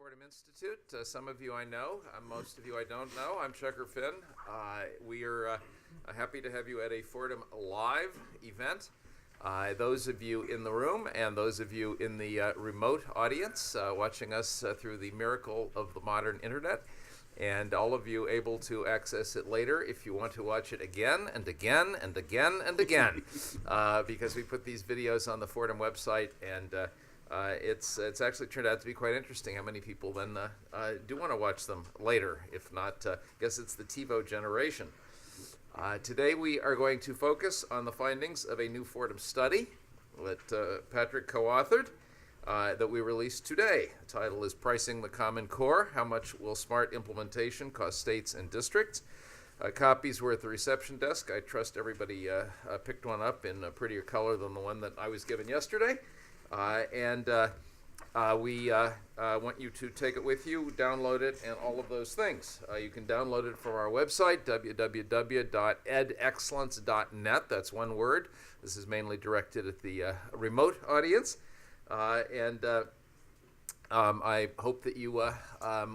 Fordham Institute. Some of you I know, most of you I don't know. I'm Checker Finn. We are happy to have you at a Fordham Live event. Those of you in the room and those of you in the remote audience watching us through the miracle of the modern internet, and all of you able to access it later if you want to watch it again and again and again and again, because we put these videos on the Fordham website, and it's actually turned out to be quite interesting how many people then do want to watch them later. If not, I guess it's the TiVo generation. Today we are going to focus on the findings of a new Fordham study that Patrick co-authored that we released today. The title is Pricing the Common Core: How Much Will Smart Implementation Cost States and Districts? Copies were at the reception desk. I trust everybody picked one up in a prettier color than the one that I was given yesterday. We want you to take it with you, download it, and all of those things. You can download it from our website, www.edexcellence.net. That's one word. This is mainly directed at the remote audience. I hope that you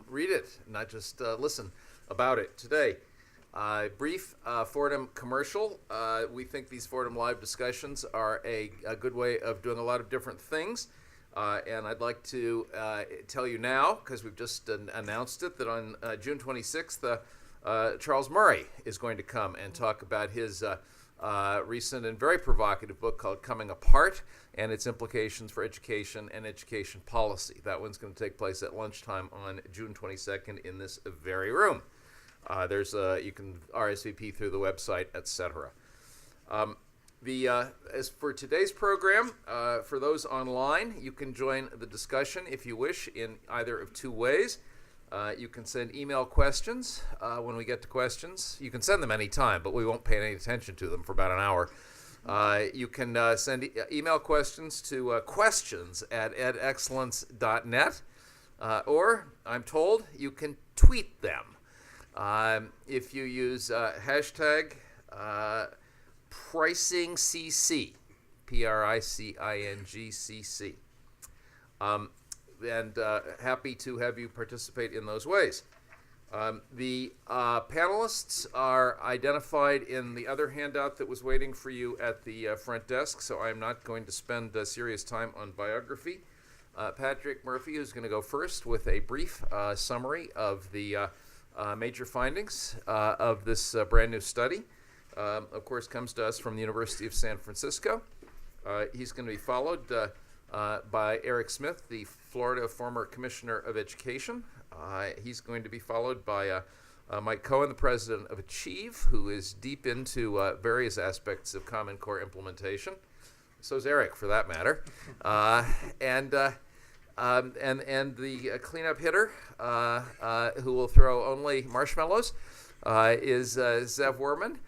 read it, not just listen about it today. Brief Fordham commercial. We think these Fordham Live discussions are a good way of doing a lot of different things. And I'd like to tell you now, because we've just announced it, that on June 26th, Charles Murray is going to come and talk about his recent and very provocative book called Coming Apart and its implications for education and education policy. That one's going to take place at lunchtime on June 22nd in this very room. You can RSVP through the website, etc. As for today's program, for those online, you can join the discussion if you wish in either of two ways. You can send email questions when we get to questions. You can send them anytime, but we won't pay any attention to them for about an hour. You can send email questions to questions@edexcellence.net, or, I'm told, you can tweet them. If you use hashtag pricingcc, PRICINGCC, and happy to have you participate in those ways. The panelists are identified in the other handout that was waiting for you at the front desk, so I'm not going to spend serious time on biography. Patrick Murphy is going to go first with a brief summary of the major findings of this brand new study. Of course, comes to us from the University of San Francisco. He's going to be followed by Eric Smith, the Florida former Commissioner of Education. He's going to be followed by Mike Cohen, the President of Achieve, who is deep into various aspects of Common Core implementation. So is Eric, for that matter. And the cleanup hitter, who will throw only marshmallows, is Ze'ev Wurman,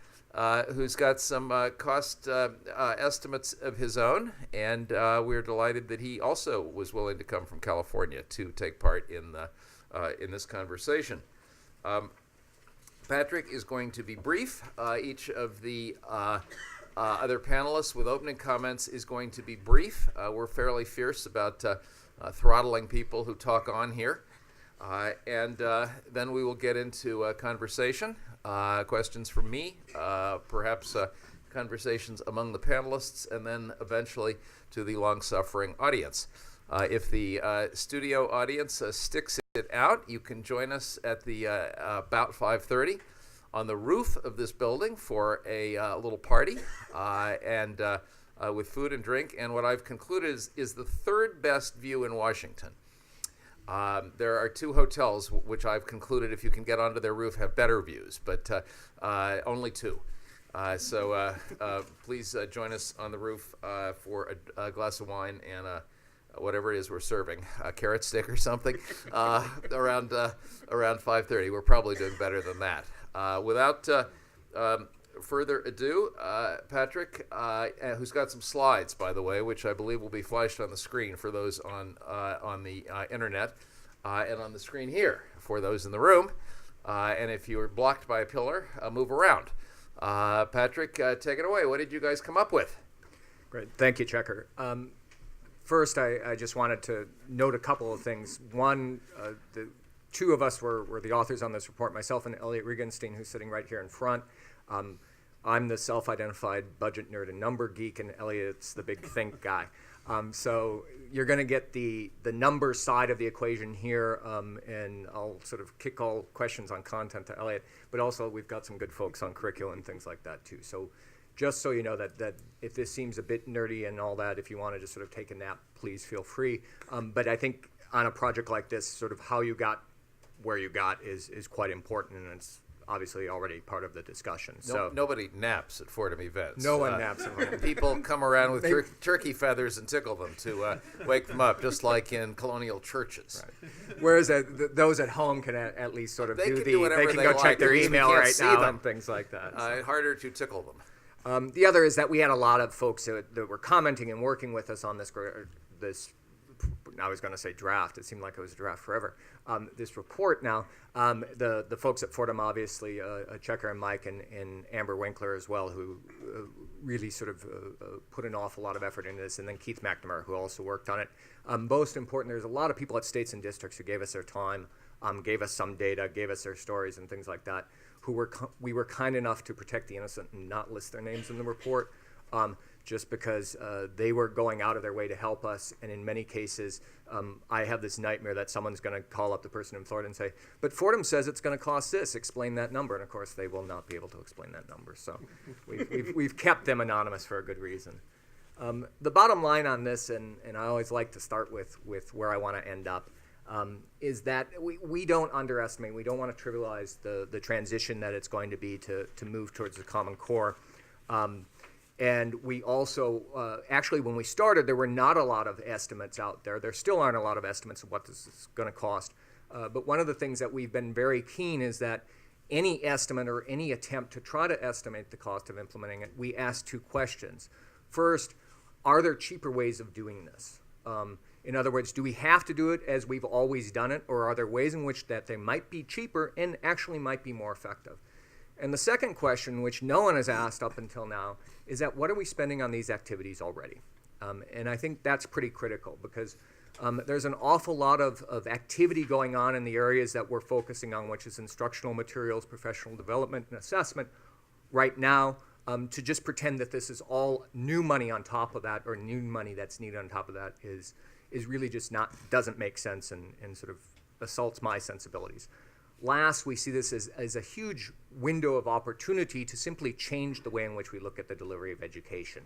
who's got some cost estimates of his own, and we're delighted that he also was willing to come from California to take part in this conversation. Patrick is going to be brief. Each of the other panelists with opening comments is going to be brief. We're fairly fierce about throttling people who talk on here. And then we will get into conversation, questions from me, perhaps conversations among the panelists, and then eventually to the long-suffering audience. If the studio audience sticks it out, you can join us at the about 5:30 on the roof of this building for a little party, and with food and drink. And what I've concluded is the third best view in Washington. There are two hotels which I've concluded, if you can get onto their roof, have better views, but only two. So please join us on the roof for a glass of wine and whatever it is we're serving, a carrot stick or something, around 5:30. We're probably doing better than that. Without further ado, Patrick, who's got some slides, by the way, which I believe will be flashed on the screen for those on the internet, and on the screen here for those in the room. And if you were blocked by a pillar, move around. Patrick, take it away. What did you guys come up with? Great. Thank you, Checker. First, I just wanted to note a couple of things. One, the two of us were the authors on this report, myself and Elliot Regenstein, who's sitting right here in front. I'm the self-identified budget nerd and number geek, and Elliot's the big think guy. So you're going to get the number side of the equation here, and I'll sort of kick all questions on content to Elliot. But also, we've got some good folks on curriculum and things like that, too. So just so you know that if this seems a bit nerdy and all that, if you want to just sort of take a nap, please feel free. But I think on a project like this, sort of how you got where you got is quite important, and it's obviously already part of the discussion. So nobody naps at Fordham events. No one naps at Fordham. People come around with turkey feathers and tickle them to wake them up, just like in colonial churches. Right. Whereas those at home can at least sort of they can go like, check their email right now them. And things like that. So. Harder to tickle them. The other is that we had a lot of folks that were commenting and working with us on this. I was going to say draft. It seemed like it was a draft forever. This report now, the folks at Fordham, obviously, Checker and Mike and Amber Winkler as well, who really sort of put an awful lot of effort into this, and then Keith McNamara, who also worked on it. Most important, there's a lot of people at states and districts who gave us their time, gave us some data, gave us their stories and things like that, we were kind enough to protect the innocent and not list their names in the report. Just because they were going out of their way to help us. And in many cases, I have this nightmare that someone's going to call up the person in Florida and say, but Fordham says it's going to cost this, explain that number. And of course, they will not be able to explain that number. So we've kept them anonymous for a good reason. The bottom line on this, and I always like to start with where I want to end up, is that we don't underestimate, we don't want to trivialize the transition that it's going to be to move towards the Common Core. And we also, actually, when we started, there were not a lot of estimates out there. There still aren't a lot of estimates of what this is going to cost. But one of the things that we've been very keen is that any estimate or any attempt to try to estimate the cost of implementing it, we ask two questions. First, are there cheaper ways of doing this? In other words, do we have to do it as we've always done it, or are there ways in which that they might be cheaper and actually might be more effective? And the second question, which no one has asked up until now, is that what are we spending on these activities already? And I think that's pretty critical because there's an awful lot of activity going on in the areas that we're focusing on, which is instructional materials, professional development, and assessment right now. To just pretend that this is all new money on top of that or new money that's needed on top of that is really just doesn't make sense and sort of assaults my sensibilities. Last, we see this as a huge window of opportunity to simply change the way in which we look at the delivery of education.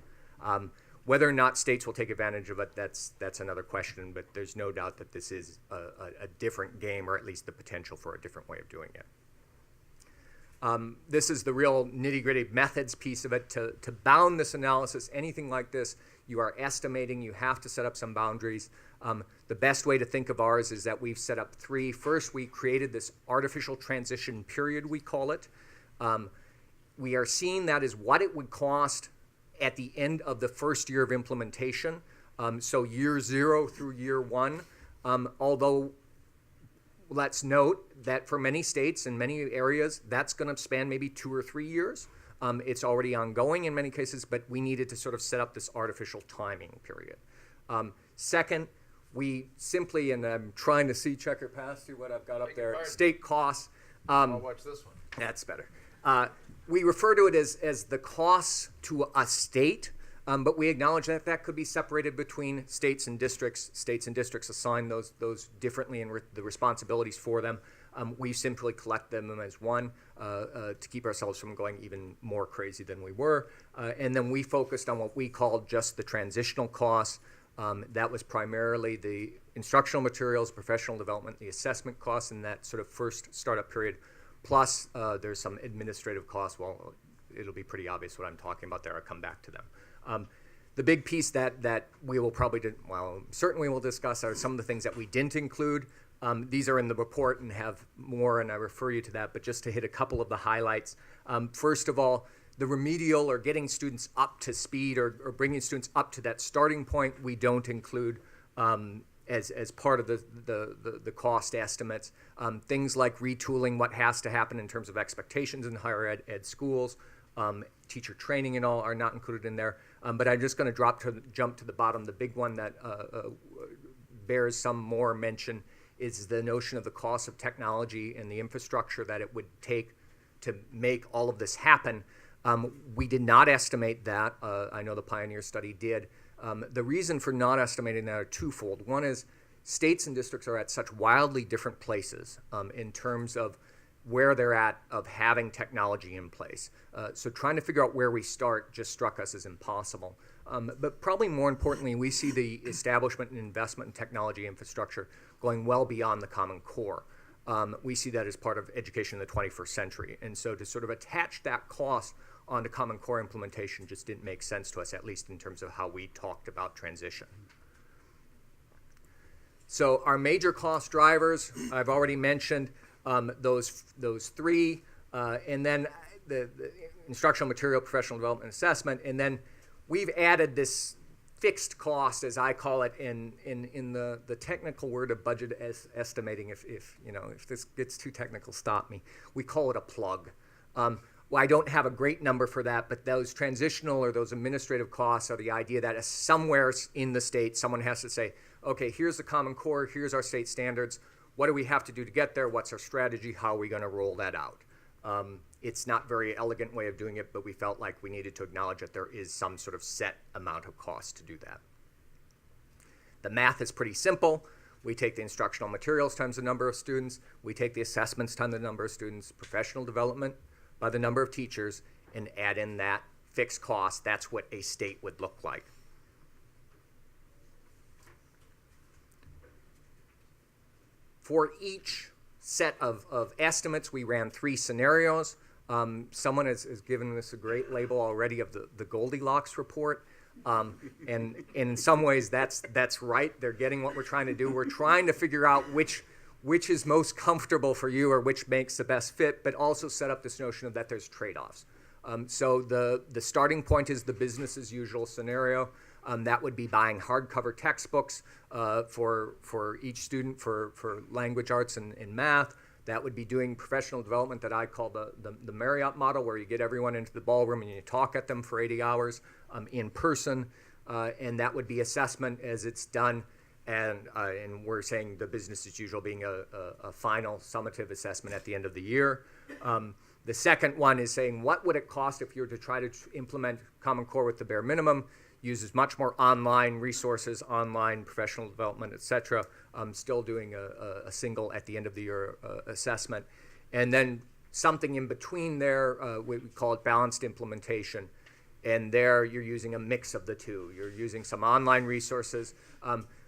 Whether or not states will take advantage of it, that's another question, but there's no doubt that this is a different game, or at least the potential for a different way of doing it. This is the real nitty-gritty methods piece of it. To bound this analysis, anything like this, you are estimating, you have to set up some boundaries. The best way to think of ours is that we've set up three. First, we created this artificial transition period, we call it. We are seeing that as what it would cost at the end of the first year of implementation, so year 0 through year 1, although let's note that for many states and many areas, that's going to span maybe 2 or 3 years. It's already ongoing in many cases, but we needed to sort of set up this artificial timing period. Second, we simply, and I'm trying to see checker past through what I've got up there, state costs. I'll watch this one. That's better. We refer to it as the costs to a state, but we acknowledge that that could be separated between states and districts. States and districts assign those differently and the responsibilities for them. We simply collect them as one to keep ourselves from going even more crazy than we were. And then we focused on what we called just the transitional costs. That was primarily the instructional materials, professional development, the assessment costs in that sort of first startup period. Plus, there's some administrative costs. Well, it'll be pretty obvious what I'm talking about there. I'll come back to them. The big piece that we will probably, certainly we'll discuss are some of the things that we didn't include. These are in the report and have more, and I refer you to that, but just to hit a couple of the highlights. First of all, the remedial or getting students up to speed or bringing students up to that starting point, we don't include as part of the cost estimates. Things like retooling, what has to happen in terms of expectations in higher ed schools, teacher training and all are not included in there. But I'm just going to jump to the bottom. The big one that bears some more mention is the notion of the cost of technology and the infrastructure that it would take to make all of this happen. We did not estimate that. I know the Pioneer study did. The reason for not estimating that are twofold. One is states and districts are at such wildly different places in terms of where they're at of having technology in place. So trying to figure out where we start just struck us as impossible. But probably more importantly, we see the establishment and investment in technology infrastructure going well beyond the Common Core. We see that as part of education in the 21st century. And so to sort of attach that cost onto Common Core implementation just didn't make sense to us, at least in terms of how we talked about transition. So our major cost drivers, I've already mentioned those three, and then the instructional material, professional development, assessment, and then we've added this fixed cost, as I call it, in the technical word of budget estimating. If this gets too technical, stop me. We call it a plug. Well, I don't have a great number for that, but those transitional or those administrative costs are the idea that somewhere in the state, someone has to say, okay, here's the Common Core, here's our state standards. What do we have to do to get there? What's our strategy? How are we going to roll that out? It's not a very elegant way of doing it, but we felt like we needed to acknowledge that there is some sort of set amount of cost to do that. The math is pretty simple. We take the instructional materials times the number of students. We take the assessments times the number of students, professional development by the number of teachers, and add in that fixed cost. That's what a state would look like. For each set of estimates, we ran 3 scenarios. Someone has given us a great label already of the Goldilocks report. And in some ways, that's right. They're getting what we're trying to do. We're trying to figure out which is most comfortable for you or which makes the best fit, but also set up this notion of that there's trade-offs. So the starting point is the business as usual scenario. That would be buying hardcover textbooks for each student for language arts and math. That would be doing professional development that I call the Marriott model, where you get everyone into the ballroom and you talk at them for 80 hours in person. And that would be assessment as it's done. And we're saying the business as usual being a final summative assessment at the end of the year. The second one is saying, what would it cost if you were to try to implement Common Core with the bare minimum, uses much more online resources, online professional development, et cetera, still doing a single at the end of the year assessment. And then something in between there, we call it balanced implementation. And there you're using a mix of the two. You're using some online resources.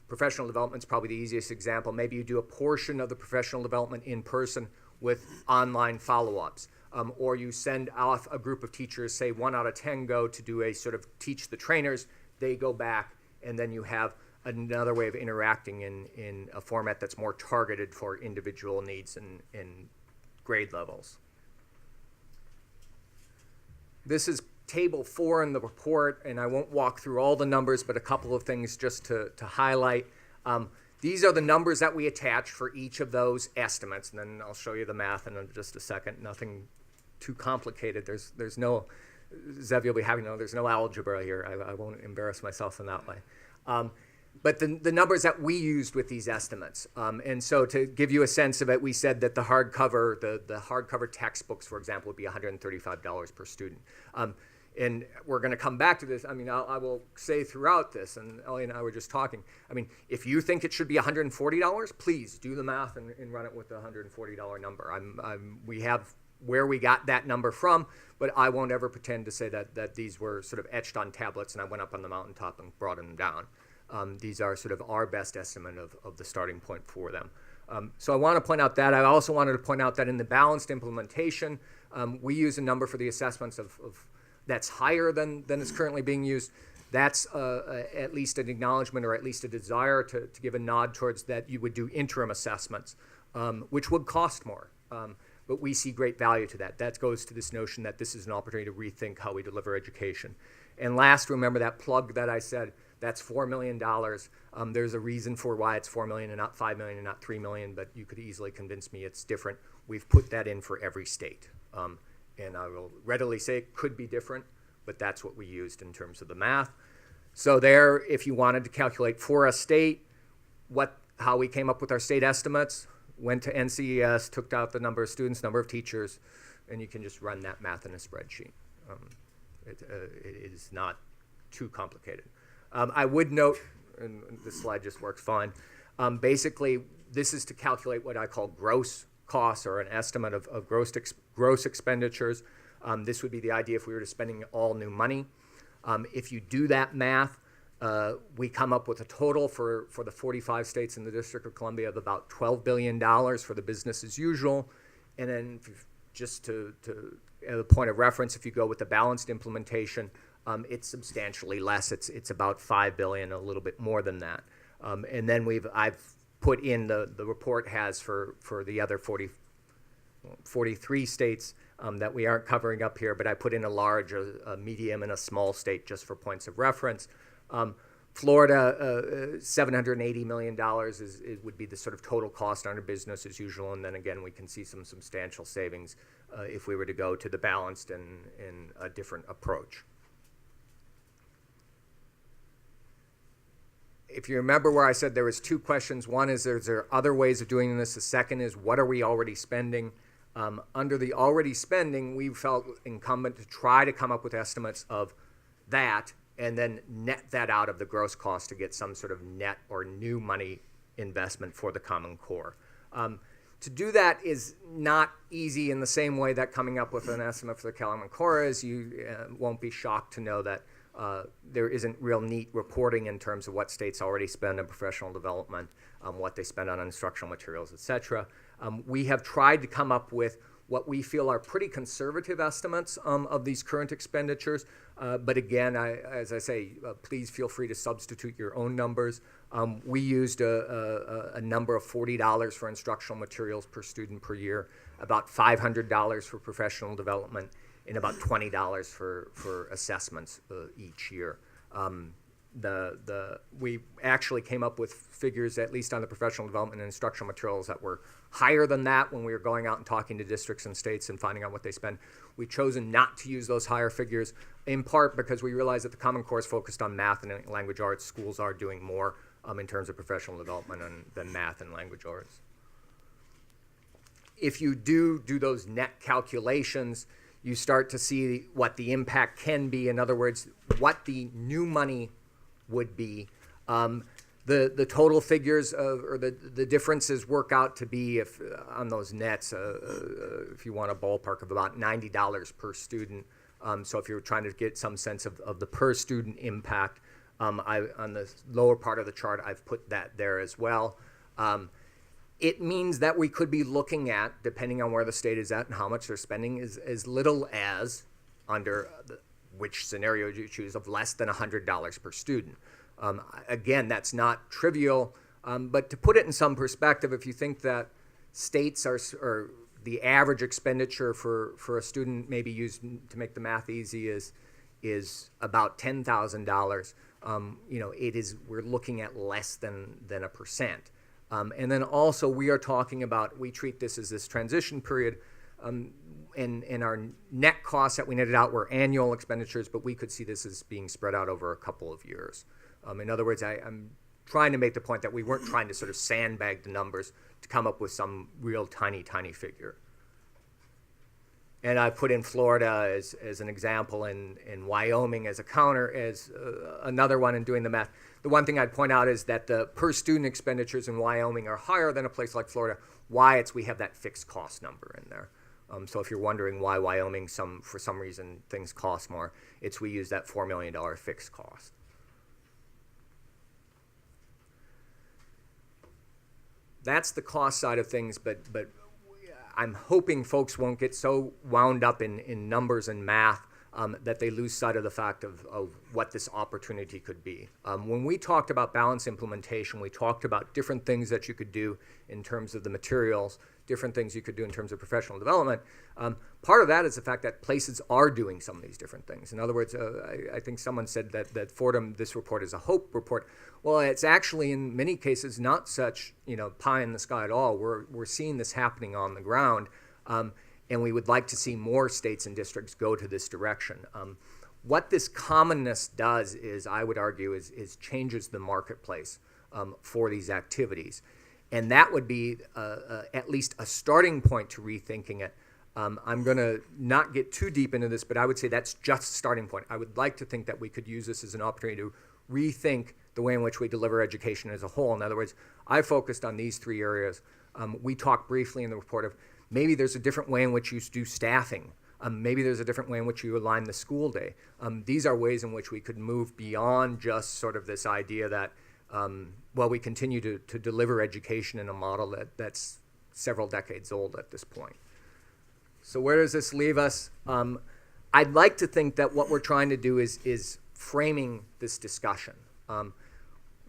Professional development is probably the easiest example. Maybe you do a portion of the professional development in person with online follow-ups. Or you send off a group of teachers, say 1 out of 10 go to do a sort of teach the trainers, they go back, and then you have another way of interacting in a format that's more targeted for individual needs and grade levels. This is table 4 in the report, and I won't walk through all the numbers, but a couple of things just to highlight. These are the numbers that we attach for each of those estimates, and then I'll show you the math in just a second. Nothing too complicated. There's no, Ze'ev, you'll be happy to know there's no algebra here. I won't embarrass myself in that way. But the numbers that we used with these estimates. And so to give you a sense of it, we said that the hardcover textbooks, for example, would be $135 per student. And we're going to come back to this. I mean, I will say throughout this, and Ellie and I were just talking, I mean, if you think it should be $140, please do the math and run it with the $140 number. We have where we got that number from, but I won't ever pretend to say that these were sort of etched on tablets and I went up on the mountaintop and brought them down. These are sort of our best estimate of the starting point for them. So I want to point out that. I also wanted to point out that in the balanced implementation, we use a number for the assessments of that's higher than is currently being used. That's at least an acknowledgement or at least a desire to give a nod towards that you would do interim assessments, which would cost more. But we see great value to that. That goes to this notion that this is an opportunity to rethink how we deliver education. And last, remember that plug that I said, that's $4 million. There's a reason for why it's $4 million and not $5 million and not $3 million, but you could easily convince me it's different. We've put that in for every state. And I will readily say it could be different, but that's what we used in terms of the math. So there, if you wanted to calculate for a state how we came up with our state estimates, went to NCES, took out the number of students, number of teachers, and you can just run that math in a spreadsheet. It is not too complicated. I would note, and this slide just works fine, basically this is to calculate what I call gross costs, or an estimate of gross expenditures. This would be the idea if we were spending all new money. If you do that math, we come up with a total for the 45 states in the District of Columbia of about $12 billion for the business as usual. And then just to a point of reference, if you go with the balanced implementation, it's substantially less. It's about $5 billion, a little bit more than that. And then I've put in the report has for the other 43 states that we aren't covering up here, but I put in a large, a medium, and a small state just for points of reference. Florida, $780 million would be the sort of total cost under business as usual, and then again we can see some substantial savings if we were to go to the balanced and a different approach. If you remember where I said there was two questions, one is there other ways of doing this? The second is what are we already spending? Under the already spending, we felt incumbent to try to come up with estimates of that and then net that out of the gross cost to get some sort of net or new money investment for the Common Core. To do that is not easy in the same way that coming up with an estimate for the Common Core is. You won't be shocked to know that there isn't real neat reporting in terms of what states already spend on professional development, what they spend on instructional materials, et cetera. We have tried to come up with what we feel are pretty conservative estimates of these current expenditures. But again, as I say, please feel free to substitute your own numbers. We used a number of $40 for instructional materials per student per year, about $500 for professional development, and about $20 for assessments each year. We actually came up with figures, at least on the professional development and instructional materials, that were higher than that when we were going out and talking to districts and states and finding out what they spend. We've chosen not to use those higher figures, in part because we realize that the Common Core is focused on math and language arts. Schools are doing more in terms of professional development than math and language arts. If you do those net calculations, you start to see what the impact can be. In other words, what the new money would be. The total figures or the differences work out to be, on those nets, if you want a ballpark, of about $90 per student. So if you're trying to get some sense of the per student impact, on the lower part of the chart, I've put that there as well. It means that we could be looking at, depending on where the state is at and how much they're spending, as little as, under which scenario you choose, of less than $100 per student. Again, that's not trivial, but to put it in some perspective, if you think that states or the average expenditure for a student, maybe used to make the math easy, is about $10,000. We're looking at less than 1%. And then also we are talking about, we treat this as this transition period, and our net costs that we netted out were annual expenditures, but we could see this as being spread out over a couple of years. In other words, I'm trying to make the point that we weren't trying to sort of sandbag the numbers to come up with some real tiny figure. And I put in Florida as an example, and Wyoming as a counter, as another one in doing the math. The one thing I'd point out is that the per student expenditures in Wyoming are higher than a place like Florida. Why? We have that fixed cost number in there. So if you're wondering why Wyoming, for some reason, things cost more, we use that $4 million fixed cost. That's the cost side of things, but I'm hoping folks won't get so wound up in numbers and math that they lose sight of the fact of what this opportunity could be. When we talked about balance implementation, we talked about different things that you could do in terms of the materials, different things you could do in terms of professional development. Part of that is the fact that places are doing some of these different things. In other words, I think someone said that Fordham, this report is a hope report. Well, it's actually in many cases not such pie in the sky at all. We're seeing this happening on the ground, and we would like to see more states and districts go to this direction. What this commonness does is, I would argue, is changes the marketplace for these activities. And that would be at least a starting point to rethinking it. I'm going to not get too deep into this, but I would say that's just a starting point. I would like to think that we could use this as an opportunity to rethink the way in which we deliver education as a whole. In other words, I focused on these three areas. We talked briefly in the report of maybe there's a different way in which you do staffing. Maybe there's a different way in which you align the school day. These are ways in which we could move beyond just sort of this idea that, we continue to deliver education in a model that's several decades old at this point. So where does this leave us? I'd like to think that what we're trying to do is framing this discussion.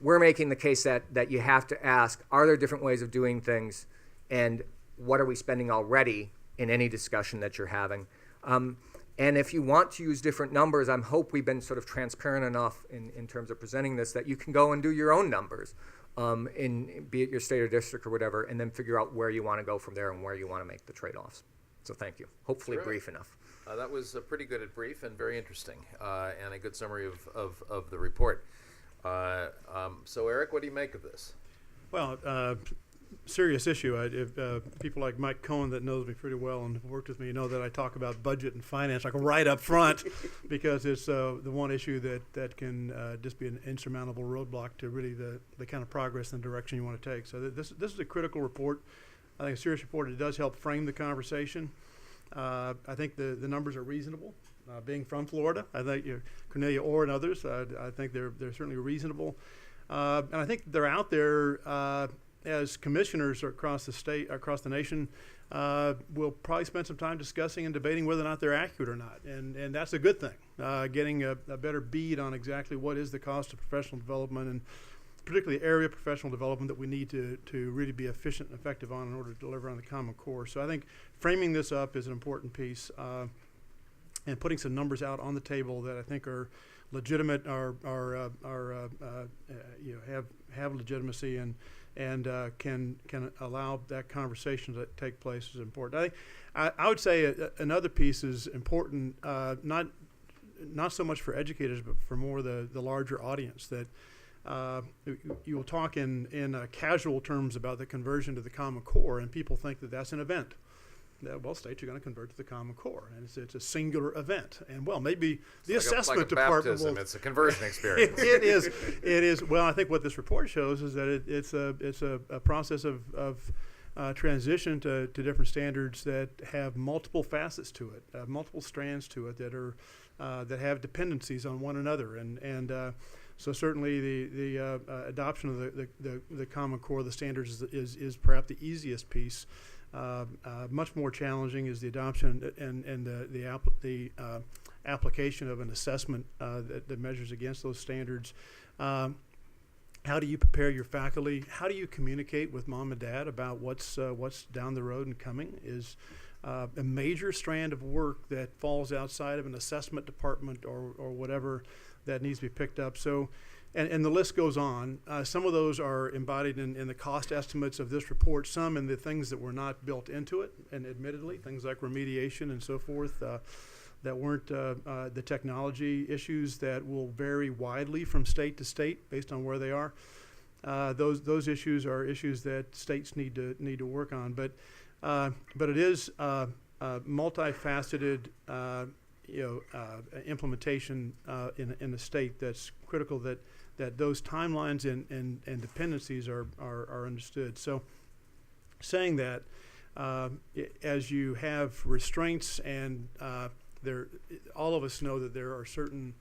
We're making the case that you have to ask, are there different ways of doing things, and what are we spending already in any discussion that you're having? And if you want to use different numbers, I hope we've been sort of transparent enough in terms of presenting this that you can go and do your own numbers, be it your state or district or whatever, and then figure out where you want to go from there and where you want to make the trade-offs. So thank you. Hopefully brief enough. That was pretty good at brief and very interesting, and a good summary of the report. So Eric, what do you make of this? Well, serious issue. If people like Mike Cohen that knows me pretty well and have worked with me know that I talk about budget and finance like right up front because it's the one issue that can just be an insurmountable roadblock to really the kind of progress and direction you want to take. So this is a critical report. I think a serious report. It does help frame the conversation. I think the numbers are reasonable. Being from Florida, I think Cornelia Orr and others, I think they're certainly reasonable. And I think they're out there as commissioners across the state, across the nation, we'll probably spend some time discussing and debating whether or not they're accurate or not. And that's a good thing, getting a better bead on exactly what is the cost of professional development and particularly area professional development that we need to really be efficient and effective on in order to deliver on the Common Core. So I think framing this up is an important piece and putting some numbers out on the table that I think are legitimate, have legitimacy and can allow that conversation to take place is important. I would say another piece is important, not so much for educators, but for more the larger audience, that you will talk in casual terms about the conversion to the Common Core, and people think that that's an event. Well, states are going to convert to the Common Core, and it's a singular event. And maybe the assessment department baptism. It's a conversion experience. It is. Well, I think what this report shows is that it's a process of transition to different standards that have multiple facets to it, multiple strands to it that have dependencies on one another, and so certainly the adoption of the Common Core, the standards, is perhaps the easiest piece. Much more challenging is the adoption and the application of an assessment that measures against those standards. How do you prepare your faculty? How do you communicate with mom and dad about what's down the road and coming is a major strand of work that falls outside of an assessment department or whatever that needs to be picked up. So, and the list goes on. Some of those are embodied in the cost estimates of this report, some in the things that were not built into it, and admittedly, things like remediation and so forth that weren't the technology issues that will vary widely from state to state based on where they are. Those issues are issues that states need to work on, but it is multifaceted implementation in the state that's critical that those timelines and dependencies are understood. So saying that, as you have restraints and all of us know that there are certain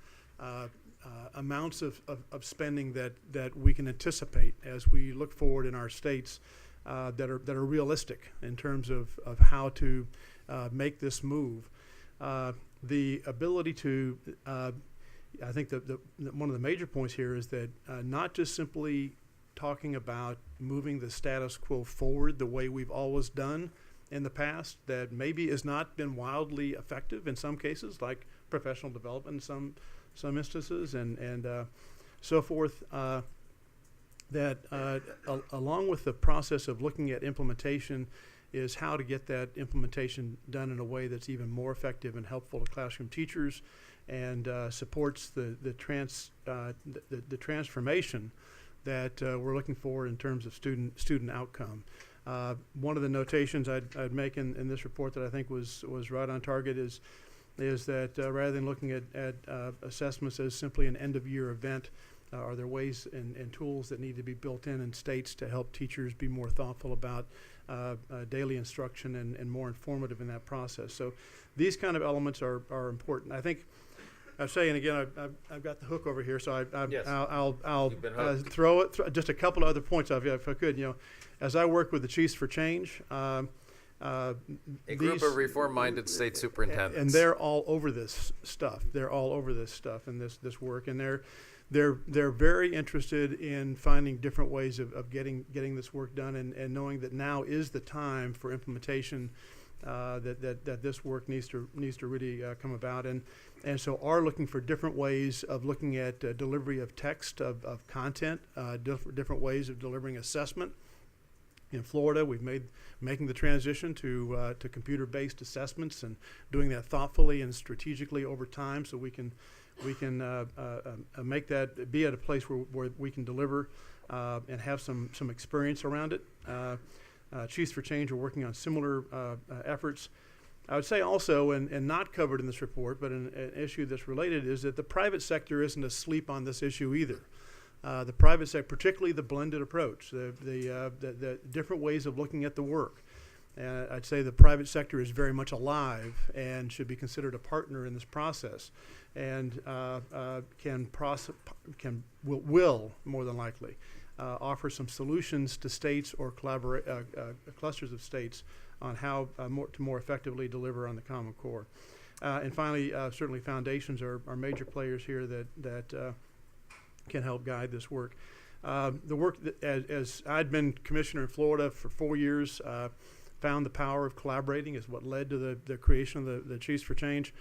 amounts of spending that we can anticipate as we look forward in our states that are realistic in terms of how to make this move. The ability to, I think one of the major points here is that not just simply talking about moving the status quo forward the way we've always done in the past, that maybe has not been wildly effective in some cases, like professional development in some instances and so forth, that along with the process of looking at implementation is how to get that implementation done in a way that's even more effective and helpful to classroom teachers and supports the transformation that we're looking for in terms of student outcome. One of the notations I'd make in this report that I think was right on target is that rather than looking at assessments as simply an end-of-year event, are there ways and tools that need to be built in states to help teachers be more thoughtful about daily instruction and more informative in that process? So these kind of elements are important. I think I'm saying again, I've got the hook over here, so Yes. I'll You've been hooked. throw just a couple of other points if I could. As I work with the Chiefs for Change, A group of reform-minded state superintendents. and they're all over this stuff. They're all over this stuff and this work, and they're very interested in finding different ways of getting this work done, and knowing that now is the time for implementation. That this work needs to really come about, and so are looking for different ways of looking at delivery of text, of content, different ways of delivering assessment. In Florida, we've making the transition to computer-based assessments and doing that thoughtfully and strategically over time, so we can make that be at a place where we can deliver and have some experience around it. Chiefs for Change are working on similar efforts. I would say also, and not covered in this report, but an issue that's related, is that the private sector isn't asleep on this issue either. The private sector, particularly the blended approach, the different ways of looking at the work. I'd say the private sector is very much alive and should be considered a partner in this process, and will more than likely offer some solutions to states or clusters of states on how to more effectively deliver on the Common Core. And finally, certainly foundations are major players here that can help guide this work. The work as I'd been commissioner in Florida for 4 years, found the power of collaborating is what led to the creation of the Chiefs for Change.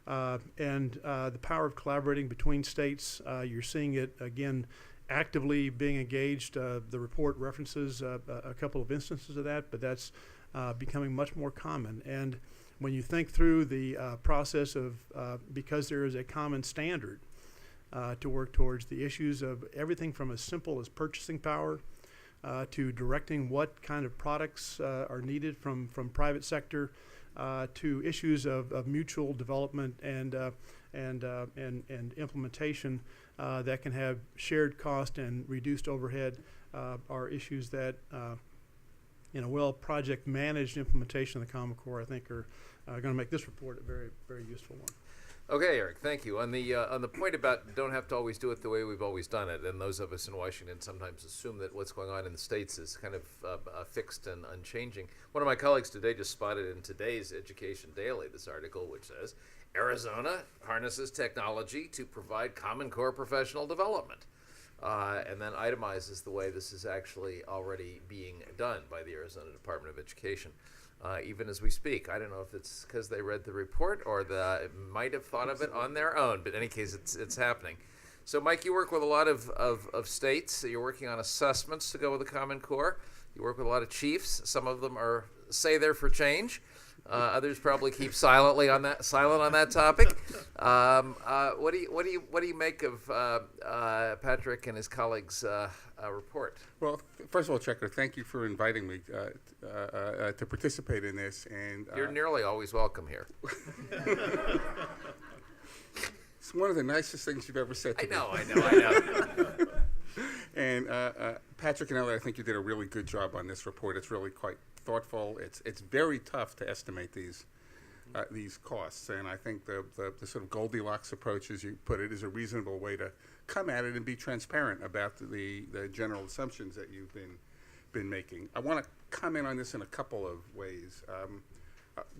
And the power of collaborating between states, you're seeing it again actively being engaged. The report references a couple of instances of that, but that's becoming much more common. And when you think through the process of, because there is a common standard to work towards, the issues of everything from as simple as purchasing power to directing what kind of products are needed from private sector, to issues of mutual development and implementation that can have shared cost and reduced overhead, are issues that in a well project managed implementation of the Common Core, I think are going to make this report a very, very useful one. Okay, Eric, thank you. On the point about don't have to always do it the way we've always done it, and those of us in Washington sometimes assume that what's going on in the states is kind of fixed and unchanging. One of my colleagues today just spotted in today's Education Daily this article which says, Arizona harnesses technology to provide Common Core professional development. And then itemizes the way this is actually already being done by the Arizona Department of Education. Even as we speak. I don't know if it's because they read the report or might have thought of it on their own, but in any case, it's happening. So, Mike, you work with a lot of states. You're working on assessments to go with the Common Core. You work with a lot of chiefs. Some of them say they're for change. Others probably keep silent on that topic. What do you make of Patrick and his colleagues' report? Well, first of all, Checker, thank you for inviting me to participate in this. And you're nearly always welcome here. It's one of the nicest things you've ever said to me. I know. And Patrick and Elliot, I think you did a really good job on this report. It's really quite thoughtful. It's very tough to estimate these costs, and I think the sort of Goldilocks approach, as you put it, is a reasonable way to come at it and be transparent about the general assumptions that you've been making. I want to comment on this in a couple of ways.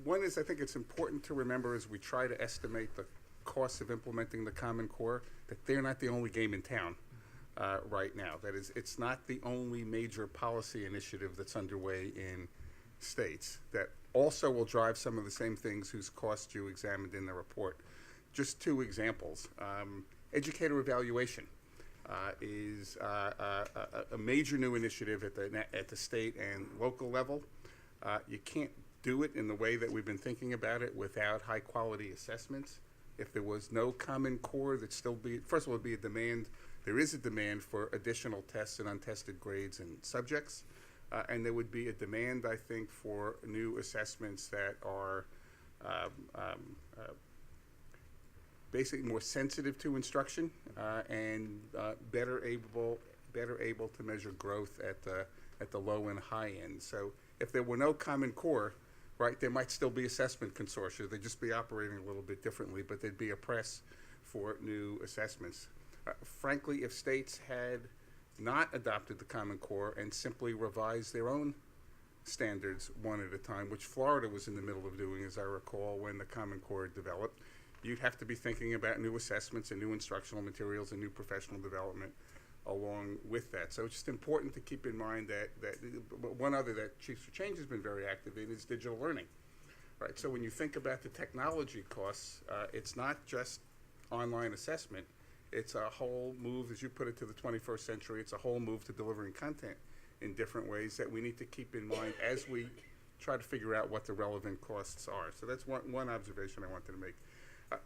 One is I think it's important to remember as we try to estimate the costs of implementing the Common Core that they're not the only game in town. Right now. That is, it's not the only major policy initiative that's underway in states that also will drive some of the same things whose costs you examined in the report. Just two examples. Educator evaluation is a major new initiative at the state and local level. You can't do it in the way that we've been thinking about it without high quality assessments If there was no Common Core, there'd still be, first of all, it'd be a demand. There is a demand for additional tests and untested grades and subjects. And there would be a demand, I think, for new assessments that are basically more sensitive to instruction and better able to measure growth at the low and high end. So if there were no Common Core, right, there might still be assessment consortia. They'd just be operating a little bit differently, but there'd be a press for new assessments. Frankly, if states had not adopted the Common Core and simply revised their own standards one at a time, which Florida was in the middle of doing, as I recall, when the Common Core developed, you'd have to be thinking about new assessments and new instructional materials and new professional development along with that. So it's just important to keep in mind that one other that Chiefs for Change has been very active in is digital learning, right? So when you think about the technology costs, it's not just online assessment. It's a whole move, as you put it, to the 21st century. It's a whole move to delivering content in different ways that we need to keep in mind as we try to figure out what the relevant costs are. So that's one observation I wanted to make.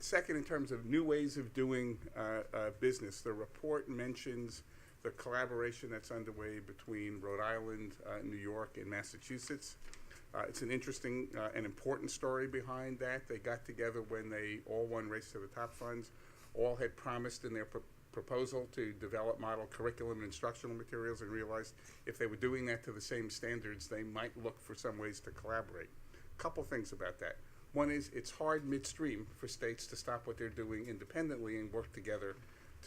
Second, in terms of new ways of doing business, the report mentions the collaboration that's underway between Rhode Island, New York, and Massachusetts. It's an interesting and important story behind that. They got together when they all won Race to the Top funds. All had promised in their proposal to develop model curriculum and instructional materials, and realized if they were doing that to the same standards, they might look for some ways to collaborate. A couple things about that. One is it's hard midstream for states to stop what they're doing independently and work together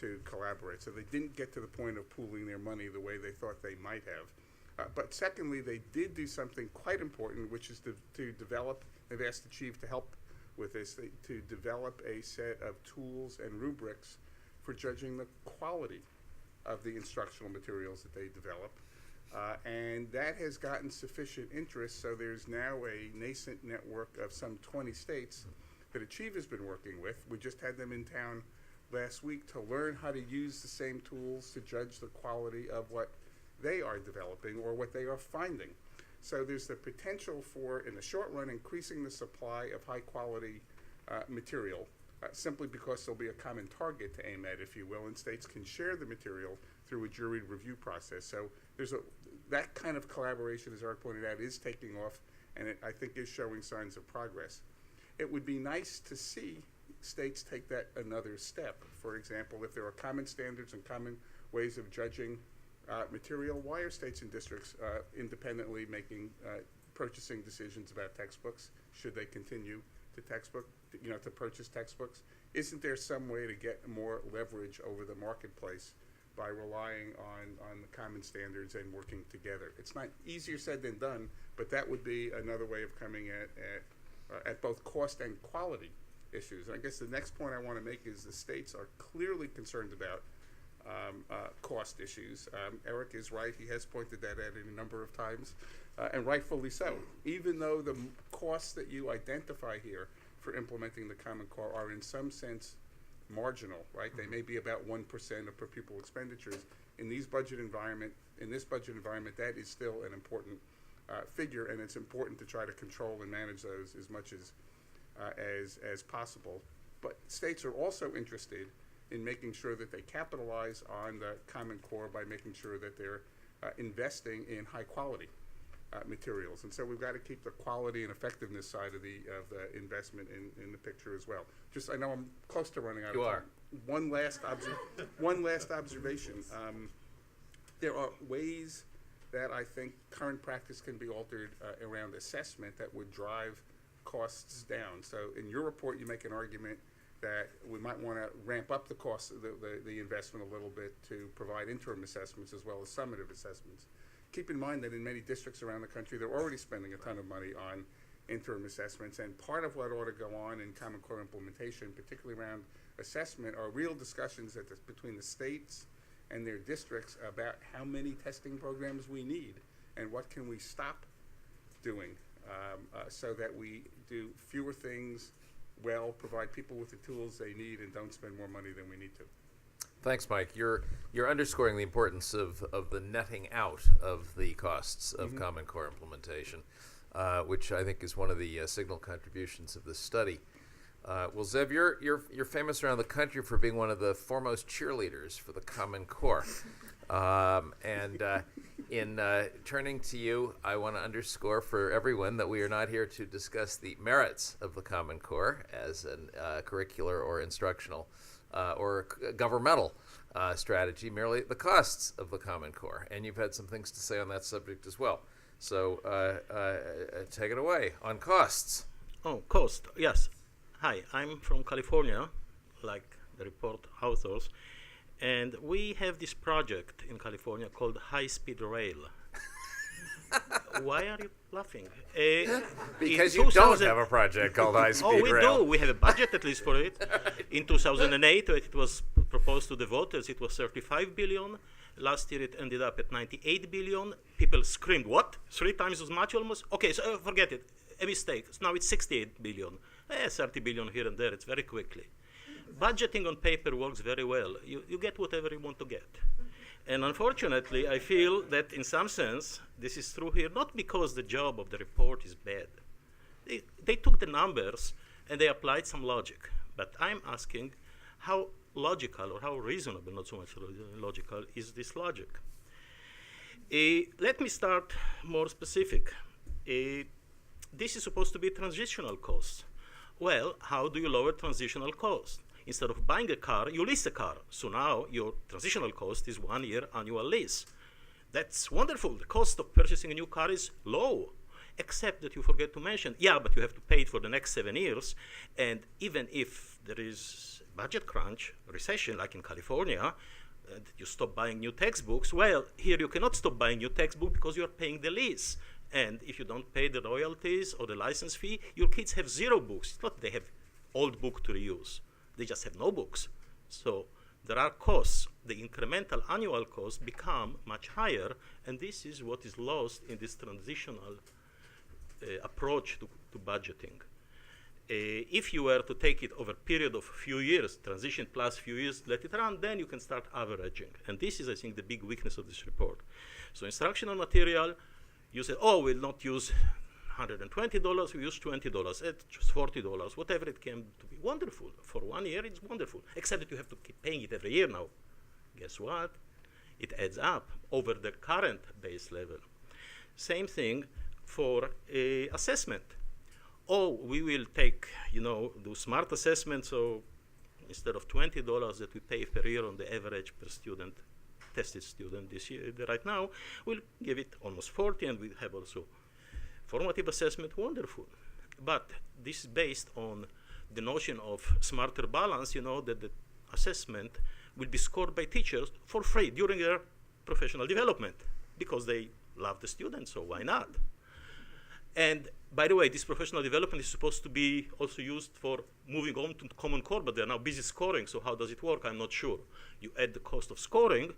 to collaborate. So they didn't get to the point of pooling their money the way they thought they might have. But secondly, they did do something quite important, which is to develop, they've asked the chief to help with this, to develop a set of tools and rubrics for judging the quality of the instructional materials that they develop. And that has gotten sufficient interest, so there's now a nascent network of some 20 states that Achieve has been working with. We just had them in town last week to learn how to use the same tools to judge the quality of what they are developing or what they are finding. So there's the potential for, in the short run, increasing the supply of high quality material, simply because there'll be a common target to aim at, if you will, and states can share the material through a juried review process. So there's that kind of collaboration, as Art pointed out, is taking off, and it, I think, is showing signs of progress. It would be nice to see states take that another step. For example, if there are common standards and common ways of judging material, why are states and districts independently making purchasing decisions about textbooks? Should they continue to purchase textbooks? Isn't there some way to get more leverage over the marketplace by relying on the common standards and working together? It's not easier said than done, but that would be another way of coming at both cost and quality issues. And I guess the next point I want to make is the states are clearly concerned about cost issues. Eric is right. He has pointed that out a number of times, and rightfully so. Even though the costs that you identify here for implementing the Common Core are in some sense marginal, right? They may be about 1% of per pupil expenditures. In this budget environment, that is still an important figure, and it's important to try to control and manage those as much as possible. But states are also interested in making sure that they capitalize on the Common Core by making sure that they're investing in high quality materials. And so we've got to keep the quality and effectiveness side of the investment in the picture as well. I know I'm close to running out of time. You are. One last observation. There are ways that I think current practice can be altered around assessment that would drive costs down. So in your report, you make an argument that we might want to ramp up the cost of the investment a little bit to provide interim assessments as well as summative assessments. Keep in mind that in many districts around the country, they're already spending a ton of money on interim assessments, and part of what ought to go on in Common Core implementation, particularly around assessment, are real discussions between the states and their districts about how many testing programs we need and what can we stop doing so that we do fewer things well, provide people with the tools they need, and don't spend more money than we need to. Thanks, Mike. You're underscoring the importance of the netting out of the costs of Common Core implementation, which I think is one of the signal contributions of this study. Well, Ze'ev, you're famous around the country for being one of the foremost cheerleaders for the Common Core. In turning to you, I want to underscore for everyone that we are not here to discuss the merits of the Common Core as a curricular or instructional or governmental strategy, merely the costs of the Common Core. And you've had some things to say on that subject as well. So take it away on costs. Oh, cost, yes. Hi, I'm from California, like the report authors, and we have this project in California called High-Speed Rail. Why are you laughing? Because you don't have a project called High-Speed we Rail. do. We have a budget at least for it. In 2008, it was proposed to the voters. It was 35 billion. Last year, it ended up at 98 billion. People screamed, what? 3 times as much almost? Okay, so forget it. A mistake. So now it's 68 billion. 30 billion here and there. It's very quickly. Budgeting on paper works very well. You get whatever you want to get. And unfortunately, I feel that in some sense, this is true here, not because the job of the report is bad. They took the numbers and they applied some logic. But I'm asking how logical or how reasonable, not so much logical, is this logic? Let me start more specific. This is supposed to be transitional costs. Well, how do you lower transitional costs? Instead of buying a car, you lease a car. So now your transitional cost is 1 year annual lease. That's wonderful. The cost of purchasing a new car is low, except that you forget to mention, but you have to pay it for the next 7 years. And even if there is budget crunch, recession, like in California, you stop buying new textbooks. Well, here you cannot stop buying new textbooks because you're paying the lease. And if you don't pay the royalties or the license fee, your kids have 0 books. It's not they have old book to reuse. They just have no books. So there are costs. The incremental annual costs become much higher, and this is what is lost in this transitional approach to budgeting. If you were to take it over a period of a few years, transition plus few years, let it run, then you can start averaging. And this is, I think, the big weakness of this report. So instructional material, you say, we'll not use $120, we use $20, it's just $40, whatever it came to be. Wonderful. For 1 year, it's wonderful. Except that you have to keep paying it every year now. Guess what? It adds up over the current base level. Same thing for assessment. We will take, do smart assessment, so instead of $20 that we pay per year on the average per student, tested student this year, right now, we'll give it almost 40, and we have also formative assessment, wonderful. But this is based on the notion of smarter balance, that the assessment will be scored by teachers for free during their professional development because they love the students, so why not? And by the way, this professional development is supposed to be also used for moving on to Common Core, but they're now busy scoring, so how does it work? I'm not sure. You add the cost of scoring,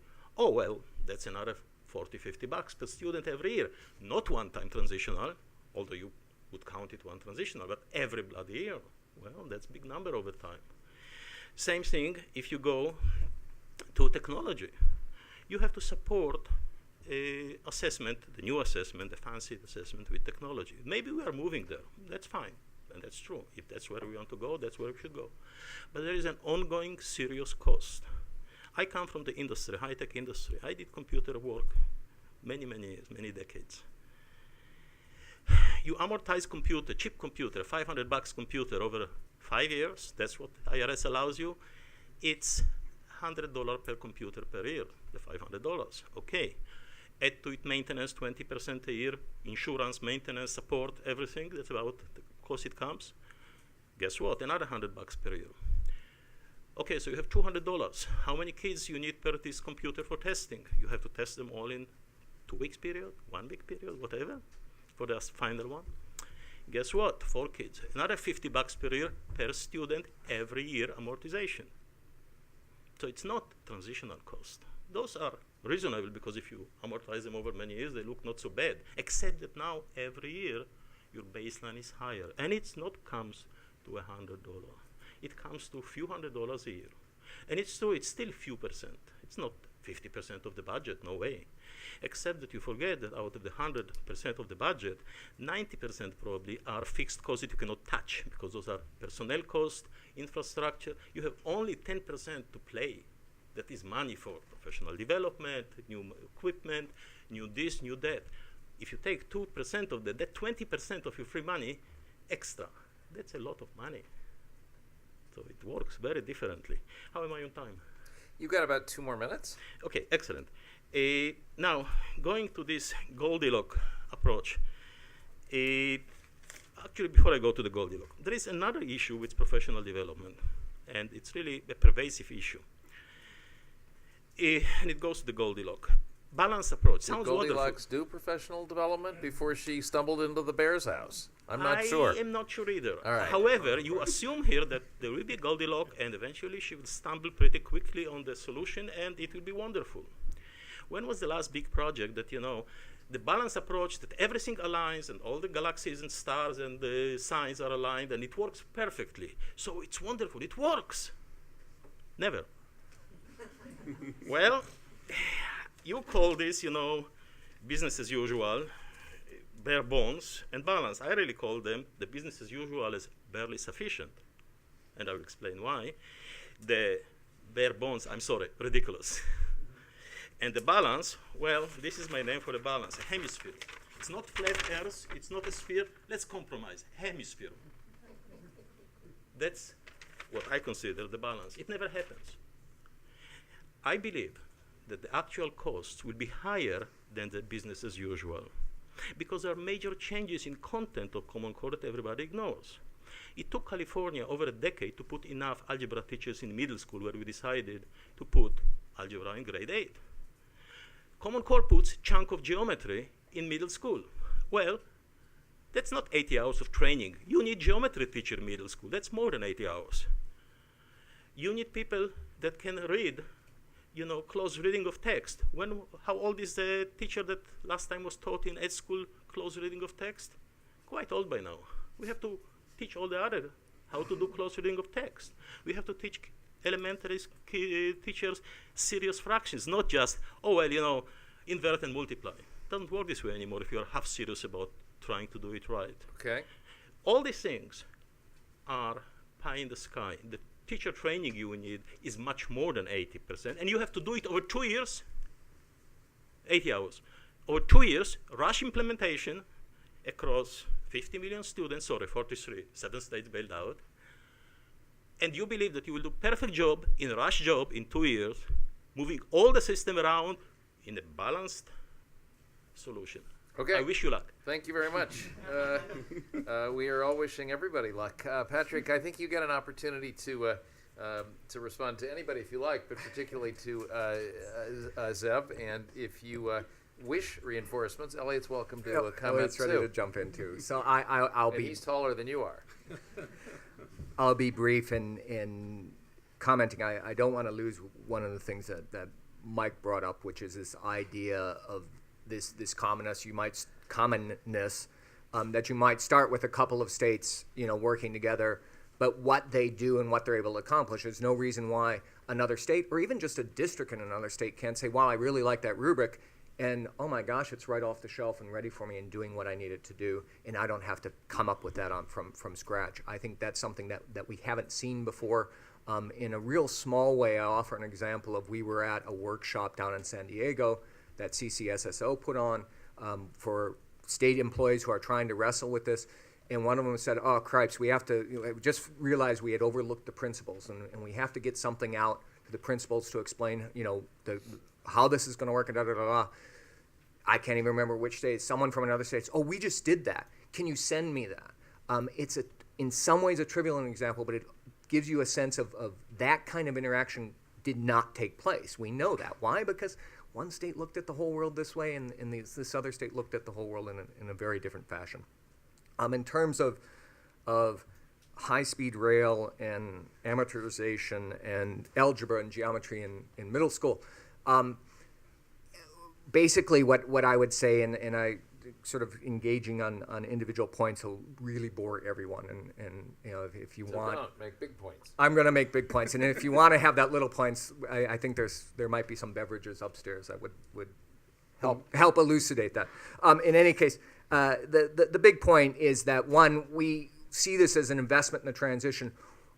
that's another $40, $50 per student every year. Not one-time transitional, although you would count it one transitional, but every bloody year. Well, that's a big number over time. Same thing if you go to technology. You have to support assessment, the new assessment, the fancy assessment with technology. Maybe we are moving there. That's fine, and that's true. If that's where we want to go, that's where we should go. But there is an ongoing serious cost. I come from the industry, high-tech industry. I did computer work many, many years, many decades. You amortize computer, cheap computer, $500 computer over 5 years. That's what IRS allows you. It's $100 per computer per year, the $500. Okay. Add to it maintenance, 20% a year, insurance, maintenance, support, everything. That's about the cost it comes. Guess what? Another $100 per year. Okay, so you have $200. How many kids you need per this computer for testing? You have to test them all in 2 weeks period, 1 week period, whatever, for the final one. Guess what? 4 kids. Another $50 per year per student every year amortization. So it's not transitional cost. Those are reasonable because if you amortize them over many years, they look not so bad, except that now every year your baseline is higher. And it's not comes to $100. It comes to a few $100s a year. And it's true, it's still a few percent. It's not 50% of the budget, no way. Except that you forget that out of the 100% of the budget, 90% probably are fixed costs that you cannot touch, because those are personnel costs, infrastructure. You have only 10% to play. That is money for professional development, new equipment, new this, new that. If you take 2% of that 20% of your free money extra, that's a lot of money. So it works very differently. How am I on time? You've got about 2 more minutes. Okay, excellent. Now, going to this Goldilocks approach, actually, before I go to the Goldilocks, there is another issue with professional development, and it's really a pervasive issue. And it goes to the Goldilocks. Balanced approach. Did Sounds Goldilocks wonderful. do professional development before she stumbled into the bear's house? I'm not sure. I am not sure either. All right. However, you assume here that there will be Goldilocks, and eventually she will stumble pretty quickly on the solution, and it will be wonderful. When was the last big project that, the balanced approach, that everything aligns and all the galaxies and stars and the signs are aligned and it works perfectly? So it's wonderful. It works. Never. Well, you call this, business as usual, bare bones, and balance. I really call them the business as usual as barely sufficient. And I will explain why. The bare bones, ridiculous. And the balance, well, this is my name for the balance, a hemisphere. It's not flat earth, it's not a sphere. Let's compromise, hemisphere. That's what I consider the balance. It never happens. I believe that the actual costs will be higher than the business as usual, because there are major changes in content of Common Core that everybody ignores. It took California over a decade to put enough algebra teachers in middle school, where we decided to put algebra in grade 8. Common Core puts chunk of geometry in middle school. Well, that's not 80 hours of training. You need geometry teacher in middle school. That's more than 80 hours. You need people that can read, close reading of text. How old is the teacher that last time was taught in ed school close reading of text? Quite old by now. We have to teach all the other how to do close reading of text. We have to teach elementary teachers serious fractions, not just, invert and multiply. It doesn't work this way anymore if you're half serious about trying to do it right. Okay. All these things are pie in the sky. The teacher training you need is much more than 80%, and you have to do it over 2 years, 80 hours. Over 2 years, rush implementation across 50 million students, 43, 7 states bailed out, and you believe that you will do perfect job in a rush job in 2 years, moving all the system around in a balanced solution. Okay. I wish you luck. Thank you very much. We are all wishing everybody luck. Patrick, I think you get an opportunity to respond to anybody if you like, but particularly to Ze'ev. And if you wish reinforcements, Elliot's welcome to comment Elliot's ready too. to jump in too. So I'll And be he's taller than you are. I'll be brief in commenting. I don't want to lose one of the things that Mike brought up, which is this idea of this commonness that you might start with a couple of states, working together, but what they do and what they're able to accomplish. There's no reason why another state, or even just a district in another state, can't say, "Wow, I really like that rubric," and oh my gosh, it's right off the shelf and ready for me and doing what I need it to do, and I don't have to come up with that from scratch. I think that's something that we haven't seen before. In a real small way, I offer an example of, we were at a workshop down in San Diego that CCSSO put on for state employees who are trying to wrestle with this. And one of them said, "Oh, cripes, we have to just realize we had overlooked the principles, and we have to get something out to the principals to explain, how this is going to work, and da-da-da-da." I can't even remember which state. Someone from another state says, "Oh, we just did that. Can you send me that?" It's in some ways a trivial example, but it gives you a sense of that kind of interaction did not take place. We know that. Why? Because one state looked at the whole world this way, and this other state looked at the whole world in a very different fashion. In terms of high-speed rail and amortization and algebra and geometry in middle school, basically what I would say, and I sort of engaging on individual points will really bore everyone. And if you want, don't make big points. I'm going to make big points. And if you want to have that little points, I think there might be some beverages upstairs that would help elucidate that. In any case, the big point is that, one, we see this as an investment in the transition.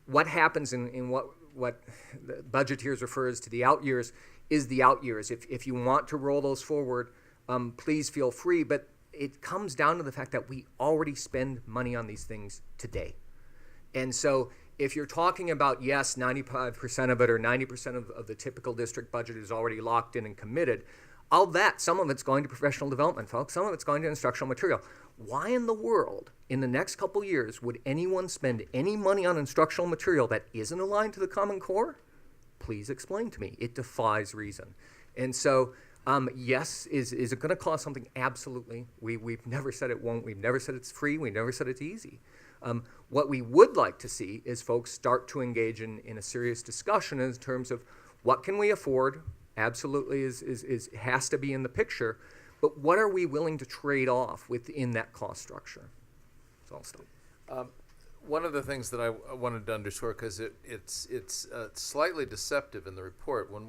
What happens in what the budgeteers refers to the out years is the out years. If you want to roll those forward, please feel free. But it comes down to the fact that we already spend money on these things today. And so if you're talking about, yes, 95% of it or 90% of the typical district budget is already locked in and committed, all that, some of it's going to professional development, folks. Some of it's going to instructional material. Why in the world, in the next couple years, would anyone spend any money on instructional material that isn't aligned to the Common Core? Please explain to me. It defies reason. And so, yes, is it going to cost something? Absolutely. We've never said it won't. We've never said it's free. We've never said it's easy. What we would like to see is folks start to engage in a serious discussion in terms of what can we afford. Absolutely has to be in the picture, but what are we willing to trade off within that cost structure? So I'll stop. One of the things that I wanted to underscore, because it's slightly deceptive in the report, when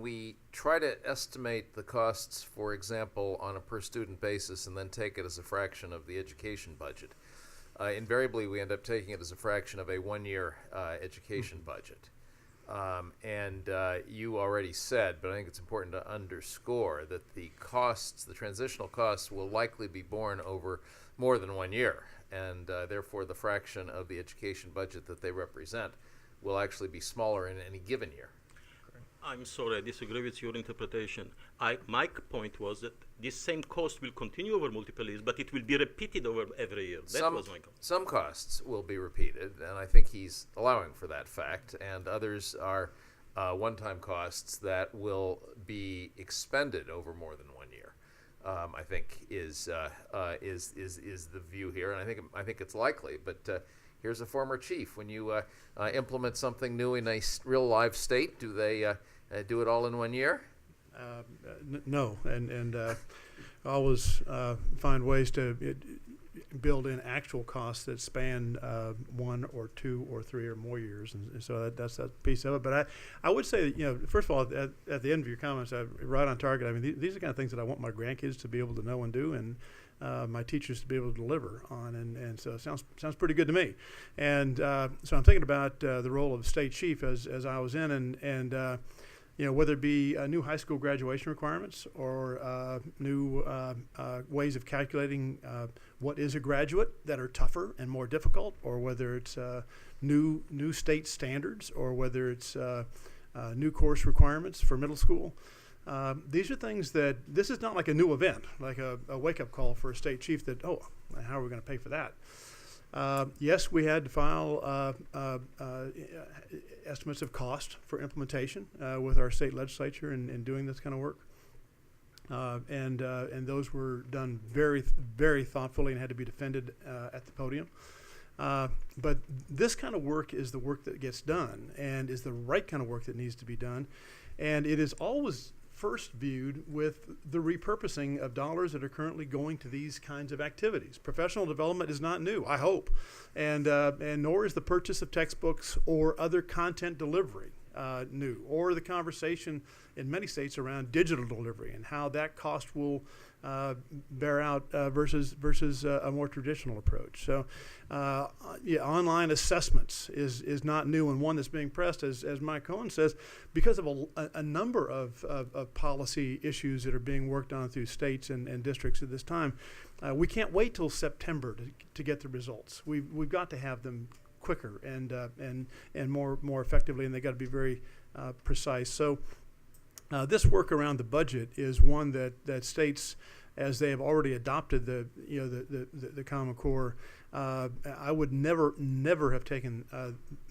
we try to estimate the costs, for example, on a per student basis and then take it as a fraction of the education budget, invariably we end up taking it as a fraction of a one-year education budget. And you already said, but I think it's important to underscore that the costs, the transitional costs, will likely be borne over more than 1 year, and therefore the fraction of the education budget that they represent will actually be smaller in any given year. I'm sorry, I disagree with your interpretation. My point was that this same cost will continue over multiple years, but it will be repeated over every year. That was my comment. Some costs will be repeated, and I think he's allowing for that fact, and others are one-time costs that will be expended over more than 1 year. I think is the view here, and I think it's likely. But here's a former chief. When you implement something new in a real live state, do they do it all in 1 year? No, and always find ways to build in actual costs that span 1 or 2 or 3 or more years, and so that's that piece of it. But I would say that, first of all, at the end of your comments, right on target. I mean, these are the kind of things that I want my grandkids to be able to know and do, and my teachers to be able to deliver on, and so it sounds pretty good to me. And so I'm thinking about the role of state chief as I was in, and whether it be new high school graduation requirements or new ways of calculating what is a graduate that are tougher and more difficult, or whether it's new state standards, or whether it's new course requirements for middle school. These are things that, this is not like a new event, like a wake-up call for a state chief that, how are we going to pay for that? Yes, we had to file estimates of cost for implementation with our state legislature in doing this kind of work. And those were done very, very thoughtfully and had to be defended at the podium. But this kind of work is the work that gets done and is the right kind of work that needs to be done. And it is always first viewed with the repurposing of dollars that are currently going to these kinds of activities. Professional development is not new, I hope, and nor is the purchase of textbooks or other content delivery new, or the conversation in many states around digital delivery and how that cost will bear out versus a more traditional approach. So, online assessments is not new, and one that's being pressed, as Mike Cohen says, because of a number of policy issues that are being worked on through states and districts at this time. We can't wait till September to get the results. We've got to have them quicker and more effectively, and they got to be very precise. So. This work around the budget is one that states, as they have already adopted the Common Core, I would never have taken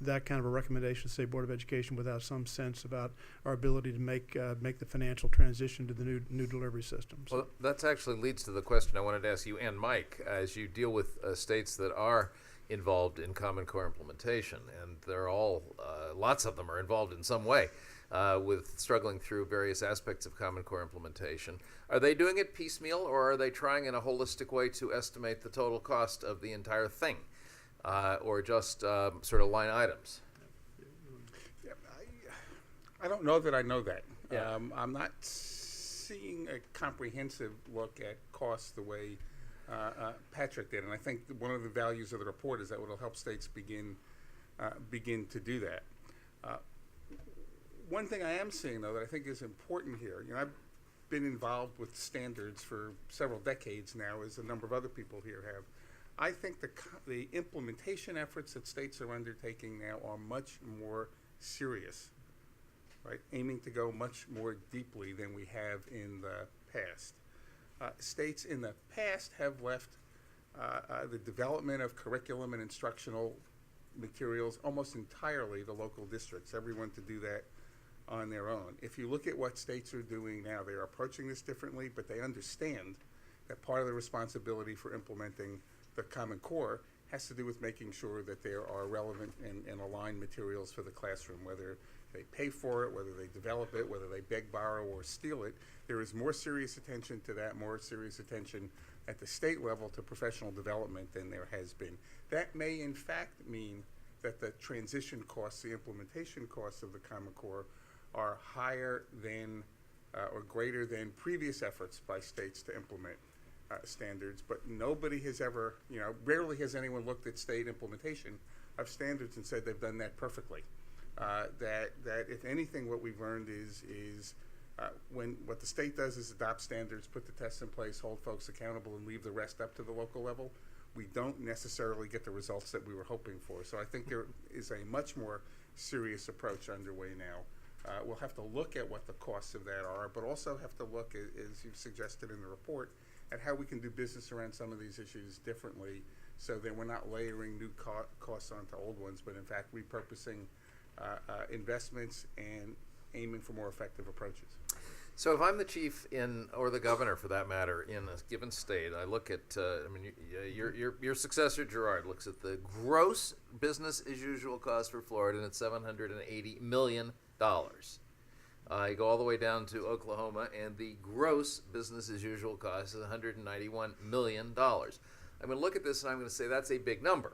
that kind of a recommendation to the State Board of Education without some sense about our ability to make the financial transition to the new delivery systems. Well, that actually leads to the question I wanted to ask you and Mike, as you deal with states that are involved in Common Core implementation, and they're all, lots of them are involved in some way. with struggling through various aspects of Common Core implementation. Are they doing it piecemeal, or are they trying in a holistic way to estimate the total cost of the entire thing, or just sort of line items? Yeah, I don't know that I know that. Yeah. I'm not seeing a comprehensive look at costs the way Patrick did, and I think one of the values of the report is that it'll help states begin to do that. One thing I am seeing, though, that I think is important here, I've been involved with standards for several decades now, as a number of other people here have. I think the implementation efforts that states are undertaking now are much more serious, right? Aiming to go much more deeply than we have in the past. States in the past have left the development of curriculum and instructional materials almost entirely to local districts, everyone to do that on their own. If you look at what states are doing now, they're approaching this differently, but they understand that part of the responsibility for implementing the Common Core has to do with making sure that there are relevant and aligned materials for the classroom, whether they pay for it, whether they develop it, whether they beg, borrow, or steal it. There is more serious attention to that, more serious attention at the state level to professional development than there has been. That may in fact mean that the transition costs, the implementation costs of the Common Core are higher than or greater than previous efforts by states to implement standards, but nobody has ever, rarely has anyone looked at state implementation of standards and said they've done that perfectly. That if anything, what we've learned is when what the state does is adopt standards, put the tests in place, hold folks accountable, and leave the rest up to the local level, we don't necessarily get the results that we were hoping for. So I think there is a much more serious approach underway now. We'll have to look at what the costs of that are, but also have to look, as you've suggested in the report, at how we can do business around some of these issues differently, so that we're not layering new costs onto old ones, but in fact repurposing investments and aiming for more effective approaches. So if I'm the chief or the governor for that matter, in a given state, I look at, your successor, Gerard, looks at the gross business as usual cost for Florida, and it's $780 million. You go all the way down to Oklahoma, and the gross business as usual cost is $191 million. I'm going to look at this and I'm going to say that's a big number.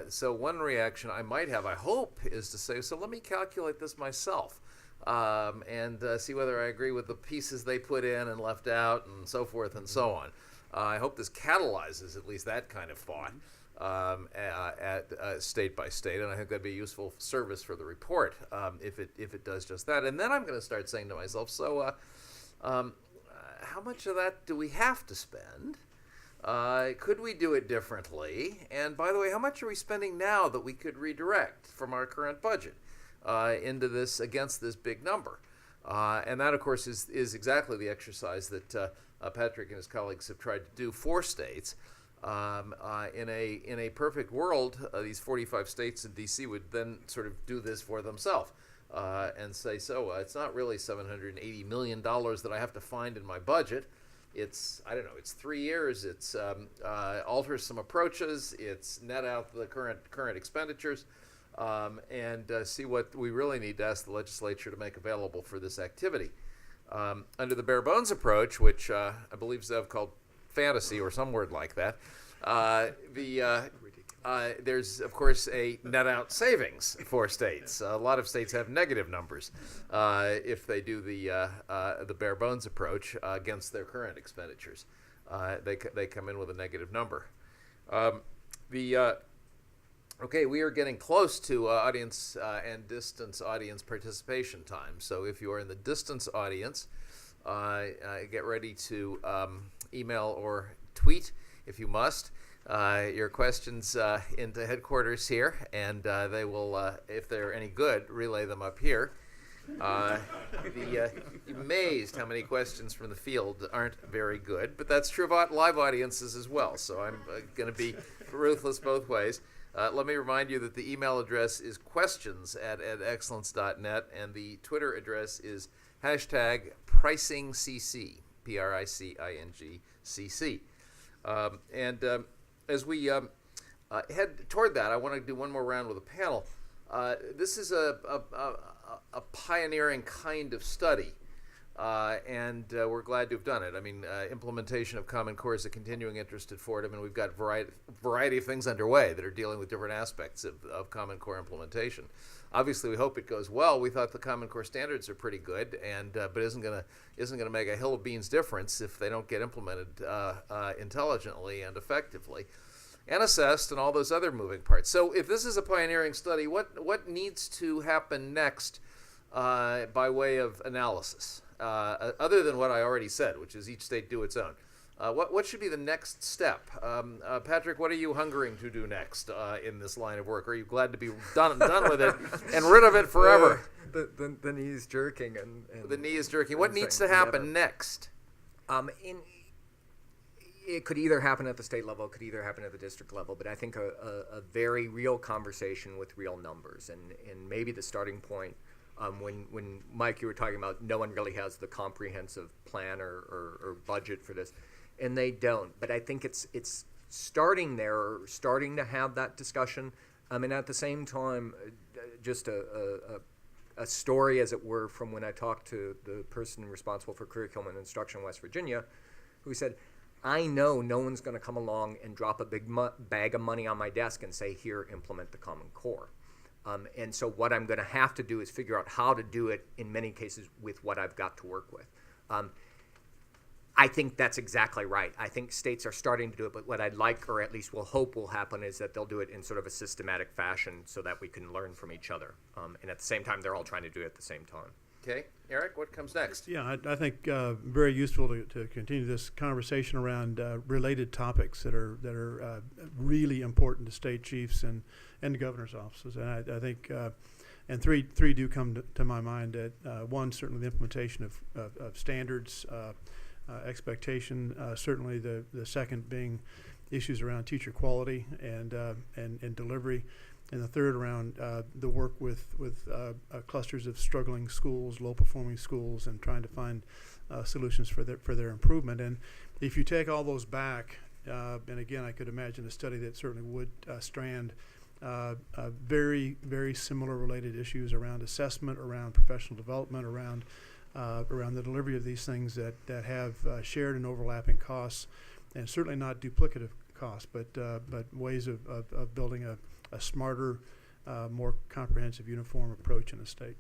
So one reaction I might have, I hope, is to say, so let me calculate this myself and see whether I agree with the pieces they put in and left out and so forth and so on. I hope this catalyzes at least that kind of thought at state by state, and I think that'd be a useful service for the report if it does just that. And then I'm going to start saying to myself, so how much of that do we have to spend? Could we do it differently? And by the way, how much are we spending now that we could redirect from our current budget into this, against this big number? And that, of course, is exactly the exercise that Patrick and his colleagues have tried to do for states. In a perfect world, these 45 states and D.C. would then sort of do this for themselves and say, so it's not really $780 million that I have to find in my budget. It's, I don't know, it's 3 years, it's alter some approaches, it's net out the current expenditures, and see what we really need to ask the legislature to make available for this activity. Under the bare bones approach, which I believe Ze'ev called fantasy or some word like that, there's, of course, a net out savings for states. A lot of states have negative numbers if they do the bare bones approach against their current expenditures. They come in with a negative number. Okay, we are getting close to audience and distance audience participation time. So if you are in the distance audience, get ready to email or tweet, if you must, your questions into headquarters here, and they will, if they're any good, relay them up here. You're amazed how many questions from the field aren't very good, but that's true of live audiences as well, so I'm going to be ruthless both ways. Let me remind you that the email address is questions@edexcellence.net, and the Twitter address is #pricingcc, PRICINGCC. As we head toward that, I want to do one more round with the panel. This is a pioneering kind of study, and we're glad to have done it. I mean, implementation of Common Core is a continuing interest at Fordham, and we've got variety of things underway that are dealing with different aspects of Common Core implementation. Obviously, we hope it goes well. We thought the Common Core standards are pretty good, and but isn't gonna make a hill of beans difference if they don't get implemented intelligently and effectively, and assessed, and all those other moving parts. So, if this is a pioneering study, what needs to happen next by way of analysis, other than what I already said, which is each state do its own? What should be the next step? Patrick, what are you hungering to do next in this line of work? Are you glad to be done with it and rid of it forever? The knee is jerking. And the knee is jerking. What needs to happen next? It could either happen at the state level, it could either happen at the district level, but I think a very real conversation with real numbers, and maybe the starting point, when Mike, you were talking about no one really has the comprehensive plan or budget for this, and they don't. But I think it's starting there, or starting to have that discussion. And at the same time, just a story, as it were, from when I talked to the person responsible for curriculum and instruction in West Virginia, who said, I know no one's going to come along and drop a big bag of money on my desk and say, here, implement the Common Core. And so what I'm going to have to do is figure out how to do it, in many cases, with what I've got to work with. I think that's exactly right. I think states are starting to do it, but what I'd like, or at least will hope will happen, is that they'll do it in sort of a systematic fashion so that we can learn from each other. And at the same time, they're all trying to do it at the same time. Okay, Eric, what comes next? Yeah, I think very useful to continue this conversation around related topics that are really important to state chiefs and the governor's offices. And I think, and three do come to my mind. One, certainly the implementation of standards, expectation. Certainly the second being issues around teacher quality and delivery. And the third around the work with clusters of struggling schools, low-performing schools, and trying to find solutions for their improvement. And if you take all those back, and again, I could imagine a study that certainly would strand very, very similar related issues around assessment, around professional development, around the delivery of these things that have shared and overlapping costs, and certainly not duplicative costs, but ways of building a smarter, more comprehensive, uniform approach in the state.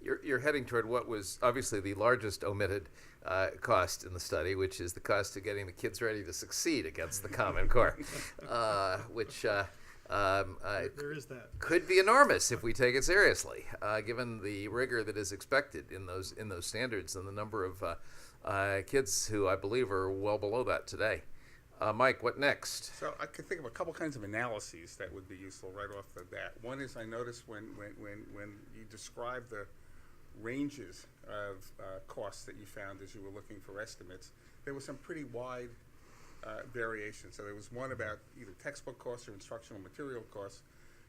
You're heading toward what was obviously the largest omitted cost in the study, which is the cost of getting the kids ready to succeed against the Common Core, which There is that. could be enormous if we take it seriously, given the rigor that is expected in those standards and the number of kids who I believe are well below that today. Mike, what next? So I could think of a couple kinds of analyses that would be useful right off the bat. One is I noticed when you described the ranges of costs that you found as you were looking for estimates, there was some pretty wide variation. So there was one about either textbook costs or instructional material costs,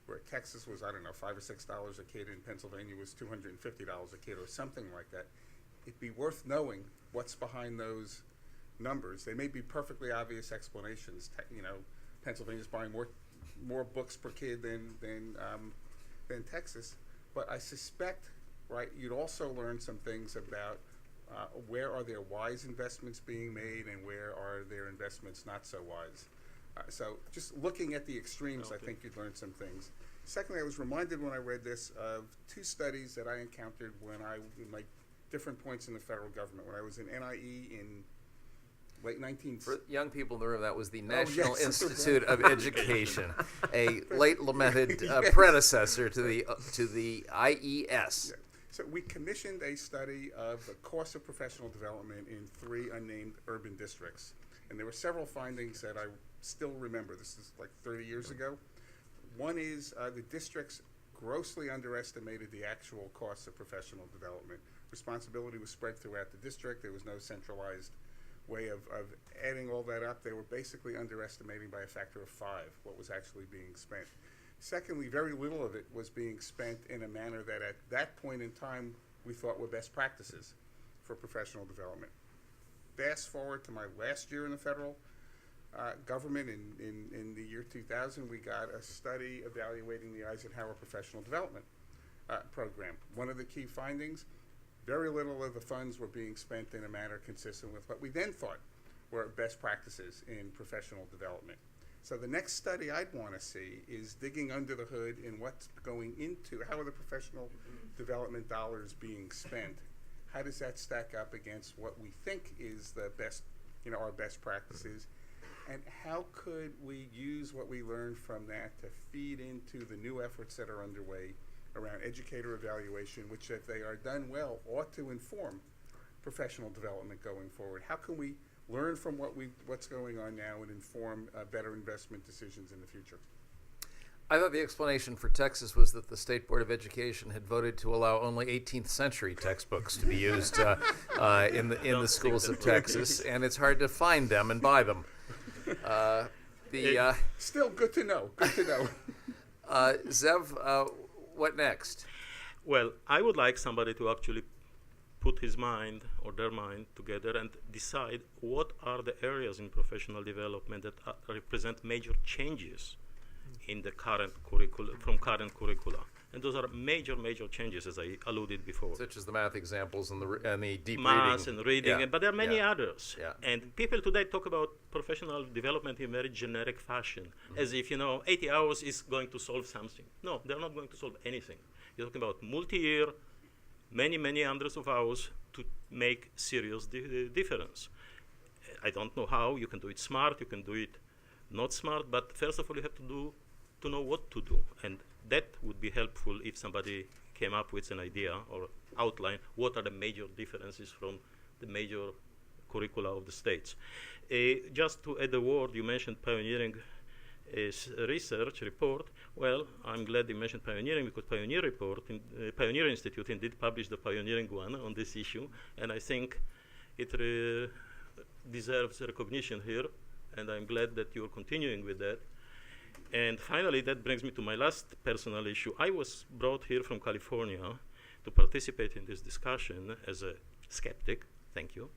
where Texas was, I don't know, $5 or $6 a kid, and Pennsylvania was $250 a kid or something like that. It'd be worth knowing what's behind those numbers. They may be perfectly obvious explanations. Pennsylvania's buying more books per kid than Texas, but I suspect, right, you'd also learn some things about where are there wise investments being made and where are there investments not so wise. So just looking at the extremes, I think you'd learn some things. Secondly, I was reminded when I read this of two studies that I encountered in my different points in the federal government. When I was in NIE in late 19th. For young people in the room, that was the National yes. Institute of Education, a late lamented predecessor to the IES. Yeah. So we commissioned a study of the cost of professional development in 3 unnamed urban districts. And there were several findings that I still remember. This is like 30 years ago. One is the districts grossly underestimated the actual costs of professional development. Responsibility was spread throughout the district. There was no centralized way of adding all that up. They were basically underestimating by a factor of 5 what was actually being spent. Secondly, very little of it was being spent in a manner that at that point in time we thought were best practices for professional development. Fast forward to my last year in the federal government in the year 2000, we got a study evaluating the Eisenhower Professional Development Program. One of the key findings, very little of the funds were being spent in a manner consistent with what we then thought were best practices in professional development. So the next study I'd want to see is digging under the hood in what's going into, how are the professional development dollars being spent? How does that stack up against what we think is the best, our best practices? And how could we use what we learned from that to feed into the new efforts that are underway around educator evaluation, which, if they are done well, ought to inform professional development going forward? How can we learn from what's going on now and inform better investment decisions in the future? I thought the explanation for Texas was that the State Board of Education had voted to allow only 18th century textbooks to be used in the schools of Texas, and it's hard to find them and buy them. Still good to know. Good to know. Ze'ev, what next? Well, I would like somebody to actually put his mind or their mind together and decide what are the areas in professional development that represent major changes in the current curricula, from current curricula. And those are major changes, as I alluded before. Such as the math examples and the deep Math reading. and reading, Yeah. but there are many Yeah. others. Yeah. And people today talk about professional development in very generic fashion, as if, 80 hours is going to solve something. No, they're not going to solve anything. You're talking about multi-year, many hundreds of hours to make serious difference. I don't know how. You can do it smart, you can do it not smart, but first of all, you have to know what to do. And that would be helpful if somebody came up with an idea or outline what are the major differences from the major curricula of the states. Just to add a word, you mentioned pioneering research report. Well, I'm glad you mentioned pioneering, because Pioneer Institute indeed published the pioneering one on this issue, and I think it deserves recognition here, and I'm glad that you're continuing with that. And finally, that brings me to my last personal issue. I was brought here from California to participate in this discussion as a skeptic, thank you,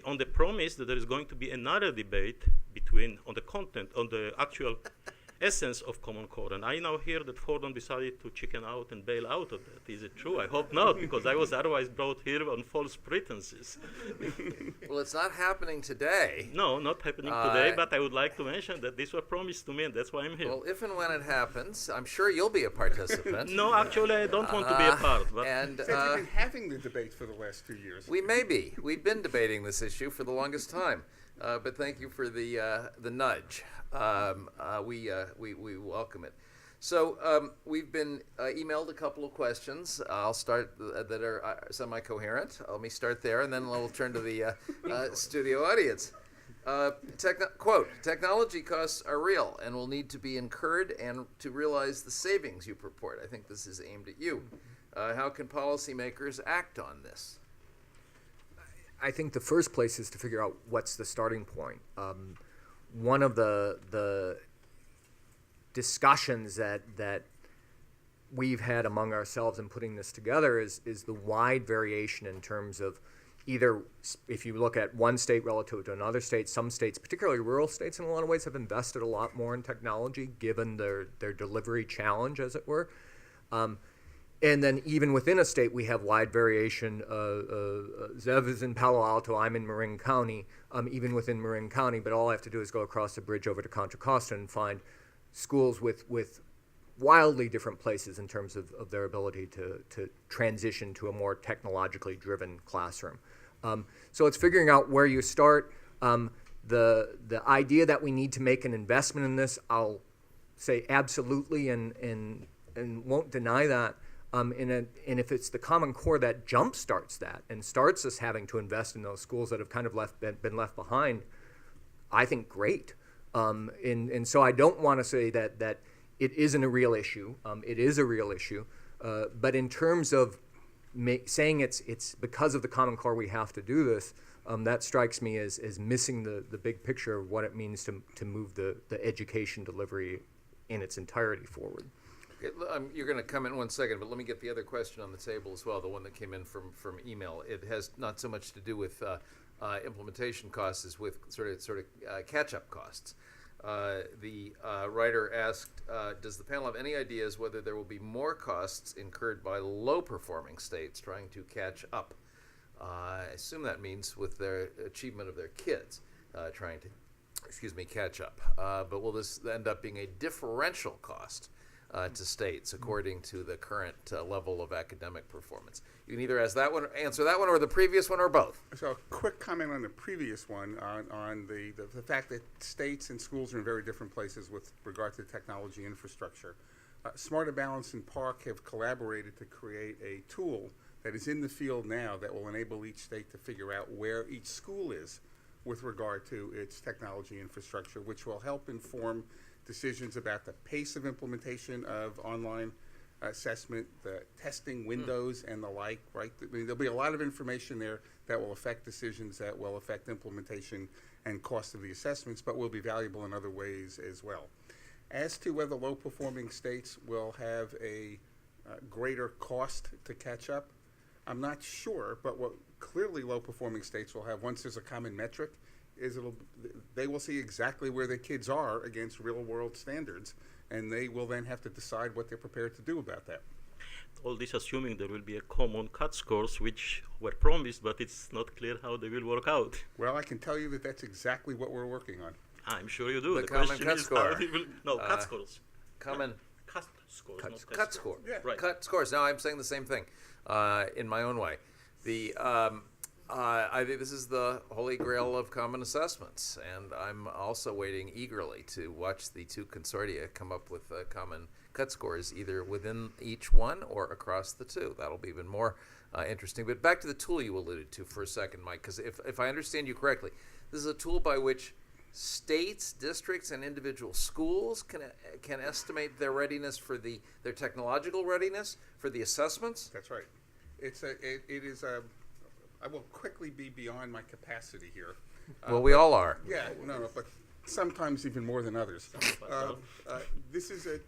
on the promise that there is going to be another debate on the content, on the actual essence of Common Core. And I now hear that Fordham decided to chicken out and bail out of that. Is it true? I hope not, because I was otherwise brought here on false pretenses. Well, it's not happening today. No, not happening today, but I would like to mention that these were promised to me, and that's why I'm here. Well, if and when it happens, I'm sure you'll be a participant. No, actually, I don't want to be a part. But And You've been having the debate for the last 2 years. we may be. We've been debating this issue for the longest time. But thank you for the nudge. We welcome it. So we've been emailed a couple of questions. I'll start that are semi-coherent. Let me start there, and then we'll turn to the studio audience. Quote, technology costs are real and will need to be incurred and to realize the savings you purport. I think this is aimed at you. How can policymakers act on this? I think the first place is to figure out what's the starting point. One of the discussions that we've had among ourselves in putting this together is the wide variation in terms of either, if you look at one state relative to another state, some states, particularly rural states in a lot of ways, have invested a lot more in technology given their delivery challenge, as it were. And then even within a state, we have wide variation. Ze'ev is in Palo Alto, I'm in Marin County, even within Marin County, but all I have to do is go across the bridge over to Contra Costa and find schools with wildly different places in terms of their ability to transition to a more technologically driven classroom. So it's figuring out where you start. The idea that we need to make an investment in this, I'll say absolutely and won't deny that. And if it's the Common Core that jumpstarts that and starts us having to invest in those schools that have kind of been left behind, I think great. And so I don't want to say that it isn't a real issue. It is a real issue. But in terms of saying it's because of the Common Core we have to do this, that strikes me as missing the big picture of what it means to move the education delivery in its entirety forward. You're going to come in 1 second, but let me get the other question on the table as well, the one that came in from email. It has not so much to do with implementation costs as with sort of catch-up costs. The writer asked, does the panel have any ideas whether there will be more costs incurred by low-performing states trying to catch up? I assume that means with their achievement of their kids trying to, catch up. But will this end up being a differential cost to states according to the current level of academic performance? You can either answer that one, or the previous one, or both. So a quick comment on the previous one on the fact that states and schools are in very different places with regard to technology infrastructure. Smarter Balance and Park have collaborated to create a tool that is in the field now that will enable each state to figure out where each school is with regard to its technology infrastructure, which will help inform decisions about the pace of implementation of online assessment, the testing windows, and the like, right? I mean, there'll be a lot of information there that will affect decisions, that will affect implementation and cost of the assessments, but will be valuable in other ways as well. As to whether low-performing states will have a greater cost to catch up, I'm not sure, but what clearly low-performing states will have, once there's a common metric, is they will see exactly where their kids are against real-world standards, and they will then have to decide what they're prepared to do about that. All this assuming there will be a common cut scores, which were promised, but it's not clear how they will work out. Well, I can tell you that that's exactly what we're working on. I'm sure you do. The The common question cut is score. how they will, cut scores. Common Cut scores, not test cut scores. score. Yeah. Right. Cut scores. Now I'm saying the same thing in my own way. I think this is the holy grail of common assessments, and I'm also waiting eagerly to watch the two consortia come up with common cut scores, either within each one or across the two. That'll be even more interesting. But back to the tool you alluded to for a second, Mike, because if I understand you correctly, this is a tool by which states, districts, and individual schools can estimate their readiness for their technological readiness for the assessments. That's right. I will quickly be beyond my capacity here. Well, we all are. Yeah, no, but sometimes even more than others. This is a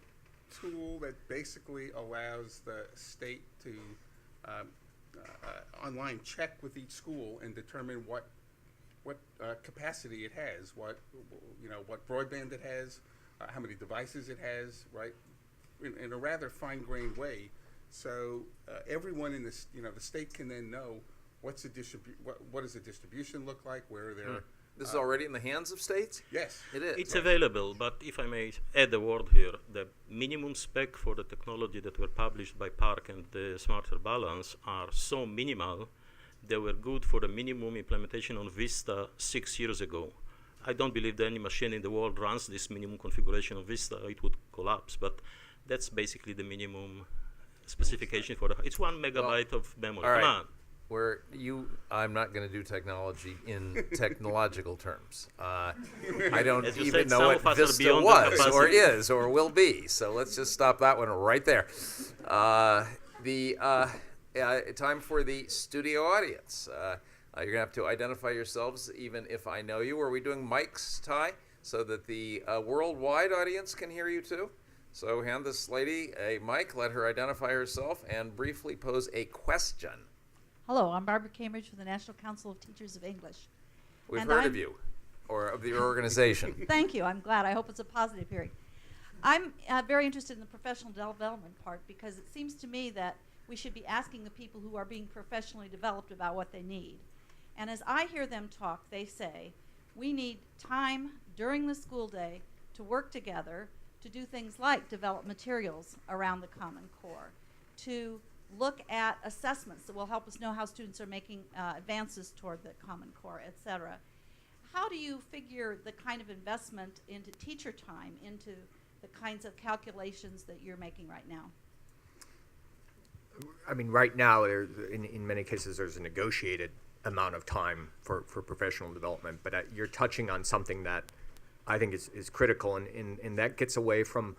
tool that basically allows the state to online check with each school and determine what capacity it has, what broadband it has, how many devices it has, right, in a rather fine-grained way. So everyone in this, the state can then know what does the distribution look like, where are there. This is already in the hands of states? Yes. It is. It's available, but if I may add a word here, the minimum spec for the technology that were published by Park and the Smarter Balance are so minimal, they were good for the minimum implementation on Vista 6 years ago. I don't believe that any machine in the world runs this minimum configuration of Vista. It would collapse, but that's basically the minimum specification for it's 1 megabyte of memory. All right. Come on. I'm not going to do technology in technological terms. I don't As you even said, know some what of us are Vista beyond the was, or capacity. is, or will be. So let's just stop that one right there. Time for the studio audience. You're going to have to identify yourselves, even if I know you. Are we doing mics, Ty, so that the worldwide audience can hear you too? So hand this lady a mic, let her identify herself, and briefly pose a question. Hello, I'm Barbara Cambridge from the National Council of Teachers of English. We've And heard of I'm- you, or of your organization. Thank you. I'm glad. I hope it's a positive hearing. I'm very interested in the professional development part because it seems to me that we should be asking the people who are being professionally developed about what they need. And as I hear them talk, they say, we need time during the school day to work together to do things like develop materials around the Common Core, to look at assessments that will help us know how students are making advances toward the Common Core, et cetera. How do you figure the kind of investment into teacher time, into the kinds of calculations that you're making right now? I mean, right now, in many cases, there's a negotiated amount of time for professional development, but you're touching on something that I think is critical, and that gets away from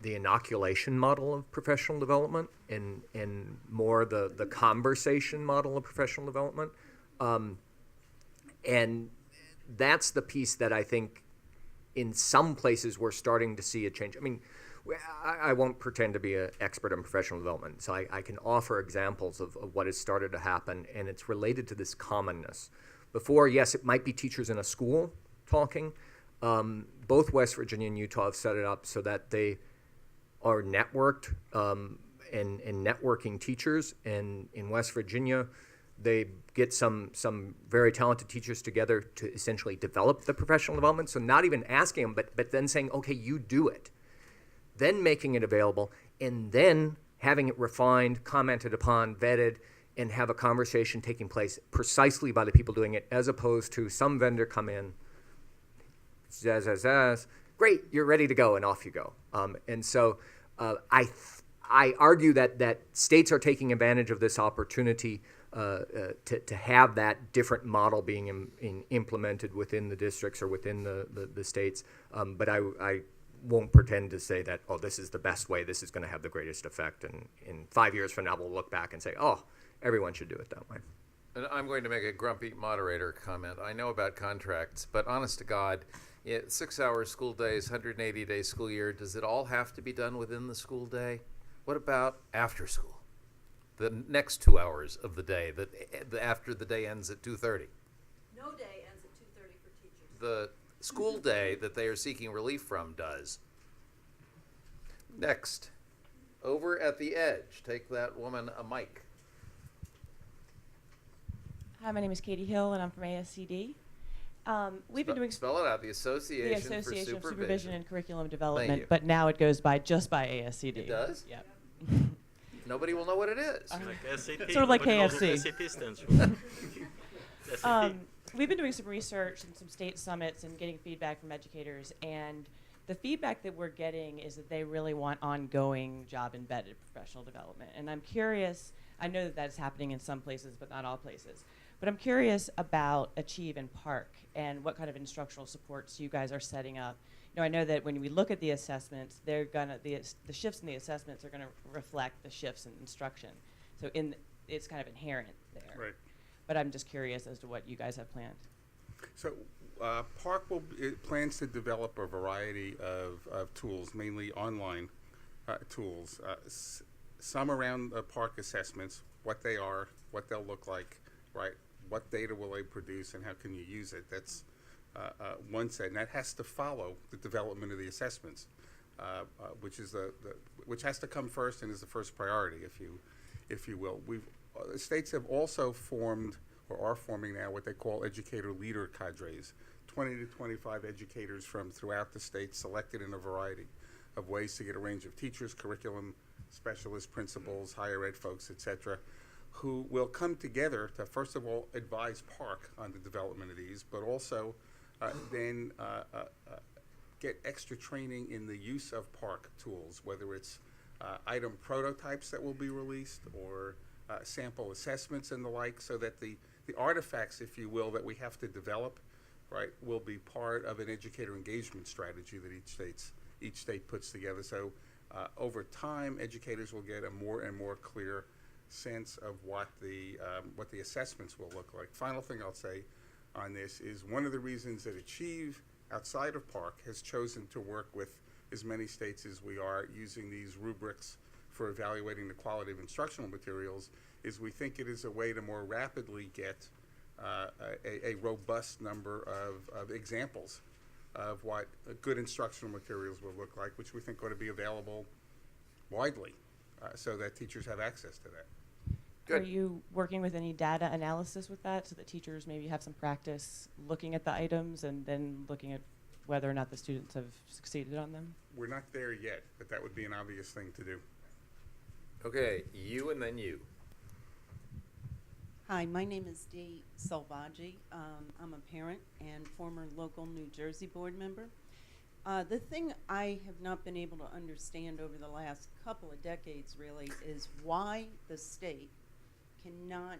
the inoculation model of professional development and more the conversation model of professional development. And that's the piece that I think in some places we're starting to see a change. I mean, Well, I won't pretend to be an expert in professional development, so I can offer examples of what has started to happen, and it's related to this commonness. Before, yes, it might be teachers in a school talking. Both West Virginia and Utah have set it up so that they are networked and networking teachers. And in West Virginia, they get some very talented teachers together to essentially develop the professional development. So not even asking them, but then saying, okay, you do it. Then making it available, and then having it refined, commented upon, vetted, and have a conversation taking place precisely by the people doing it, as opposed to some vendor come in, zazz, great, you're ready to go, and off you go. And so I argue that states are taking advantage of this opportunity to have that different model being implemented within the districts or within the states. But I won't pretend to say that, oh, this is the best way, this is going to have the greatest effect. And in 5 years from now, we'll look back and say, oh, everyone should do it that way. And I'm going to make a grumpy moderator comment. I know about contracts, but honest to God, 6 hour school days, 180-day school year, does it all have to be done within the school day? What about after school? The next 2 hours of the day, after the day ends at 2:30? No day ends at 2:30 for teachers. The school day that they are seeking relief from does. Next, over at the edge, take that woman a mic. Hi, my name is Katie Hill, and I'm from ASCD. We've been doing Spell it out. The Association, the Association for of Supervision and Curriculum you. Development, but now it goes by just by ASCD. It does? Yep. Nobody will know what it is. Like SAT. Sort of like Nobody knows what KFC. SAT stands for. SAT. We've been doing some research and some state summits and getting feedback from educators, and the feedback that we're getting is that they really want ongoing job-embedded professional development. And I'm curious, I know that that's happening in some places, but not all places. But I'm curious about Achieve and Park and what kind of instructional supports you guys are setting up. You know, I know that when we look at the assessments, they're gonna the shifts in the assessments are gonna reflect the shifts in instruction. So it's kind of inherent there. Right. But I'm just curious as to what you guys have planned. So Park plans to develop a variety of tools, mainly online tools. Some around Park assessments, what they are, what they'll look like, right? What data will they produce, and how can you use it? That's one set, and that has to follow the development of the assessments, which is which has to come first and is the first priority, if you will. States have also formed or are forming now what they call educator leader cadres, 20 to 25 educators from throughout the state, selected in a variety of ways to get a range of teachers, curriculum specialists, principals, higher ed folks, etc., who will come together to, first of all, advise Park on the development of these, but also then get extra training in the use of Park tools, whether it's item prototypes that will be released or sample assessments and the like, so that the artifacts, if you will, that we have to develop, right, will be part of an educator engagement strategy that each state puts together. So over time, educators will get a more and more clear sense of what the assessments will look like. Final thing I'll say on this is one of the reasons that Achieve, outside of Park, has chosen to work with as many states as we are using these rubrics for evaluating the quality of instructional materials is we think it is a way to more rapidly get a robust number of examples of what good instructional materials will look like, which we think ought to be available widely so that teachers have access to that. Good. Are you working with any data analysis with that so that teachers maybe have some practice looking at the items and then looking at whether or not the students have succeeded on them? We're not there yet, but that would be an obvious thing to do. Okay, you and then you. Hi, my name is Dee Salvaggi. I'm a parent and former local New Jersey board member. The thing I have not been able to understand over the last couple of decades really is why the state cannot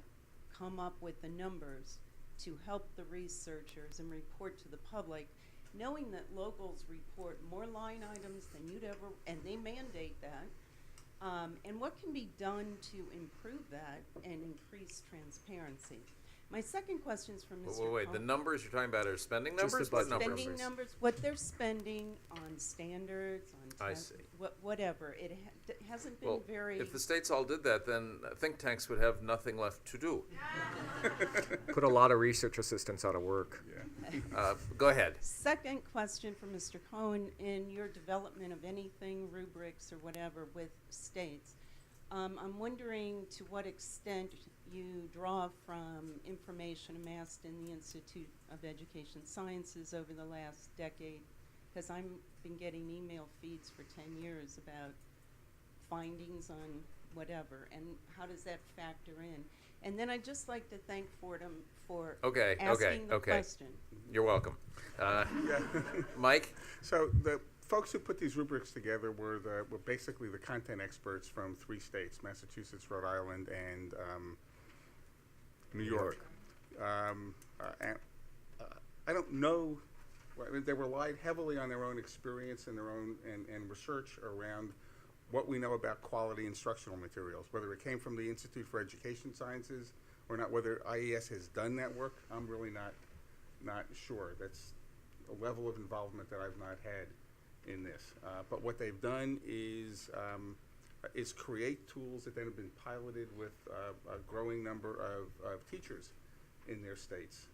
come up with the numbers to help the researchers and report to the public, knowing that locals report more line items than you'd ever, and they mandate that. And what can be done to improve that and increase transparency? My second question is from Mr. Wait, the Cohen. numbers you're talking about are spending Just the numbers? What budget numbers? Spending numbers, what they're spending on standards, on I tests, see. whatever. It hasn't been Well, very. if the states all did that, then think tanks would have nothing left to do. Put a lot of research assistants out of work. Go ahead. Second question for Mr. Cohen, in your development of anything, rubrics or whatever with states, I'm wondering to what extent you draw from information amassed in the Institute of Education Sciences over the last decade, because I've been getting email feeds for 10 years about findings on whatever, and how does that factor in? And then I'd just like to thank Fordham for asking the question. You're welcome. Mike? So the folks who put these rubrics together were basically the content experts from 3 states, Massachusetts, Rhode Island, and New York. I don't know. I mean, they relied heavily on their own experience and their own and research around what we know about quality instructional materials, whether it came from the Institute for Education Sciences or not, whether IES has done that work. I'm really not sure. That's a level of involvement that I've not had in this. But what they've done is create tools that then have been piloted with a growing number of teachers in their states.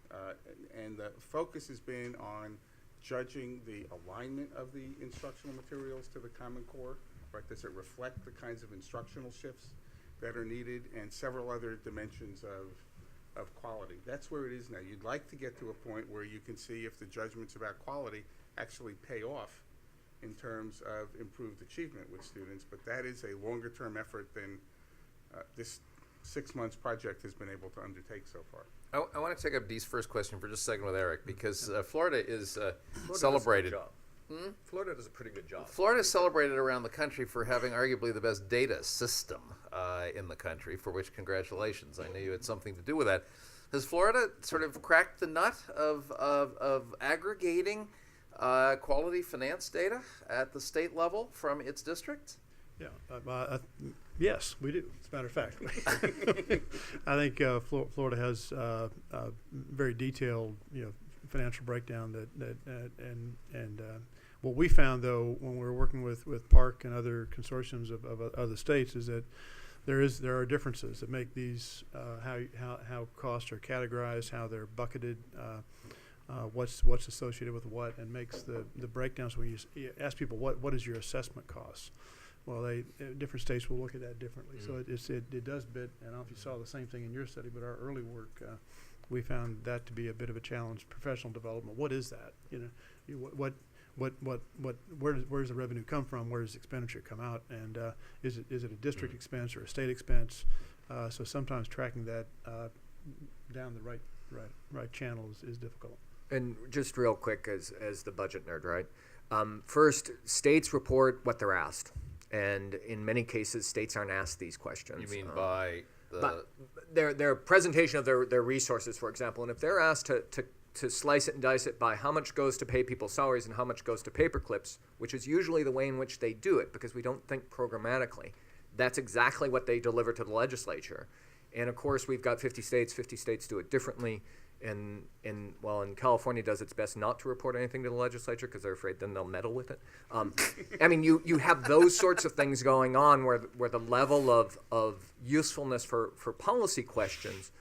And the focus has been on judging the alignment of the instructional materials to the Common Core. Right? Does it reflect the kinds of instructional shifts that are needed, and several other dimensions of quality? That's where it is now. You'd like to get to a point where you can see if the judgments about quality actually pay off in terms of improved achievement with students, but that is a longer term effort than this 6 months project has been able to undertake so far. I want to take up Dee's first question for just a second with Eric, because Florida is celebrated. Florida does a pretty good job. Florida is celebrated around the country for having arguably the best data system in the country, for which congratulations. I know you had something to do with that. Has Florida sort of cracked the nut of aggregating quality finance data at the state level from its districts? Yeah, yes, we do. As a matter of fact, I think Florida has very detailed, financial breakdown and what we found though when we were working with Park and other consortiums of other states is that there are differences that make these how costs are categorized, how they're bucketed, what's associated with what, and makes the breakdowns when you ask people what is your assessment cost. Well, different states will look at that differently. So it does bit. I don't know if you saw the same thing in your study, but our early work, we found that to be a bit of a challenge. Professional development. What is that? Where does the revenue come from? Where does expenditure come out? And is it a district expense or a state expense? So sometimes tracking that down the right channel is difficult. And just real quick, as the budget nerd, right? First, states report what they're asked. And in many cases, states aren't asked these questions. You mean by their presentation of their resources, for example. And if they're asked to slice it and dice it by how much goes to pay people's salaries and how much goes to paper clips, which is usually the way in which they do it because we don't think programmatically, that's exactly what they deliver to the legislature. And of course, we've got 50 states do it differently. And California does its best not to report anything to the legislature because they're afraid then they'll meddle with it. I mean, you have those sorts of things going on where the level of usefulness for policy questions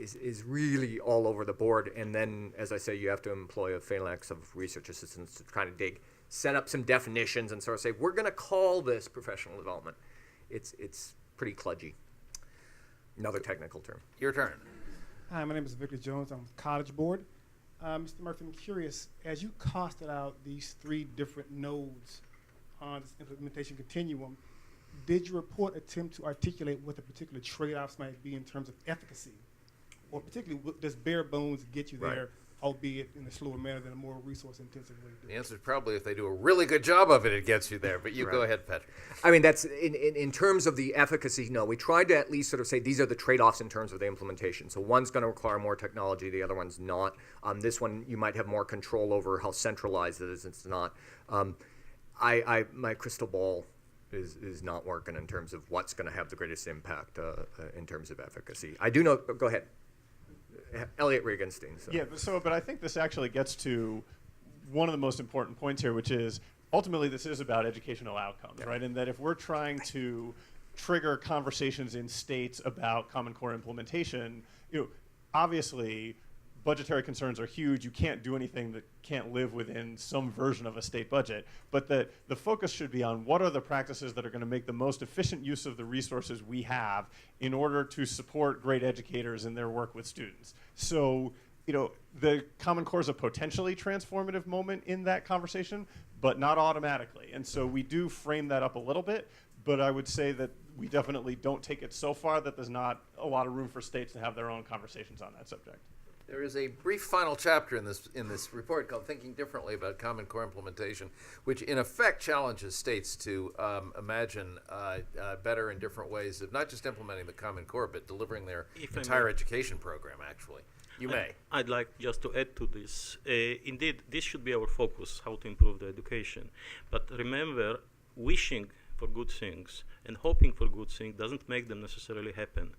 is really all over the board. And then, as I say, you have to employ a phalanx of research assistants to try to set up some definitions and sort of say, we're going to call this professional development. It's pretty kludgy. Another technical term. Your turn. Hi, my name is Victor Jones. I'm Cottage Board. Mr. Murphy, I'm curious, as you costed out these 3 different nodes on this implementation continuum, did your report attempt to articulate what the particular trade-offs might be in terms of efficacy? Or particularly, does bare bones get you there, albeit in a slower manner than a more resource-intensive way to do it? The answer is probably if they do a really good job of it, it gets you there. But you go ahead, Patrick. I mean, that's in terms of the efficacy, no. We tried to at least sort of say these are the trade-offs in terms of the implementation. So one's going to require more technology, the other one's not. This one, you might have more control over how centralized it is. It's not. My crystal ball is not working in terms of what's going to have the greatest impact in terms of efficacy. I do know. Go ahead. Elliot Regenstein. So. Yeah, but I think this actually gets to one of the most important points here, which is ultimately this is about educational outcomes, right? And that if we're trying to trigger conversations in states about Common Core implementation, obviously budgetary concerns are huge. You can't do anything that can't live within some version of a state budget, but that the focus should be on what are the practices that are going to make the most efficient use of the resources we have in order to support great educators in their work with students. So, the Common Core is a potentially transformative moment in that conversation, but not automatically. And so we do frame that up a little bit, but I would say that we definitely don't take it so far that there's not a lot of room for states to have their own conversations on that subject. There is a brief final chapter in this report called Thinking Differently About Common Core Implementation, which in effect challenges states to imagine better and different ways of not just implementing the Common Core, but delivering their entire education program, actually. You may. I'd like just to add to this. Indeed, this should be our focus, how to improve the education. But remember, wishing for good things and hoping for good things doesn't make them necessarily happen.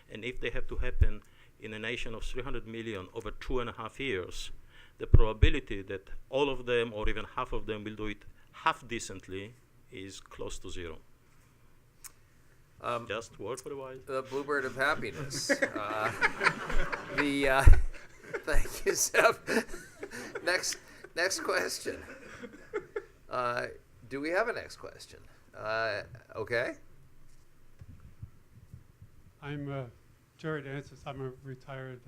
And if they have to happen in a nation of 300 million over 2.5 years, the probability that all of them or even half of them will do it half decently is close to zero. Just word for the wise. The bluebird of happiness. Thank you, Ze'ev. Next question. Do we have a next question? Okay. I'm Jared Ansis. I'm a retired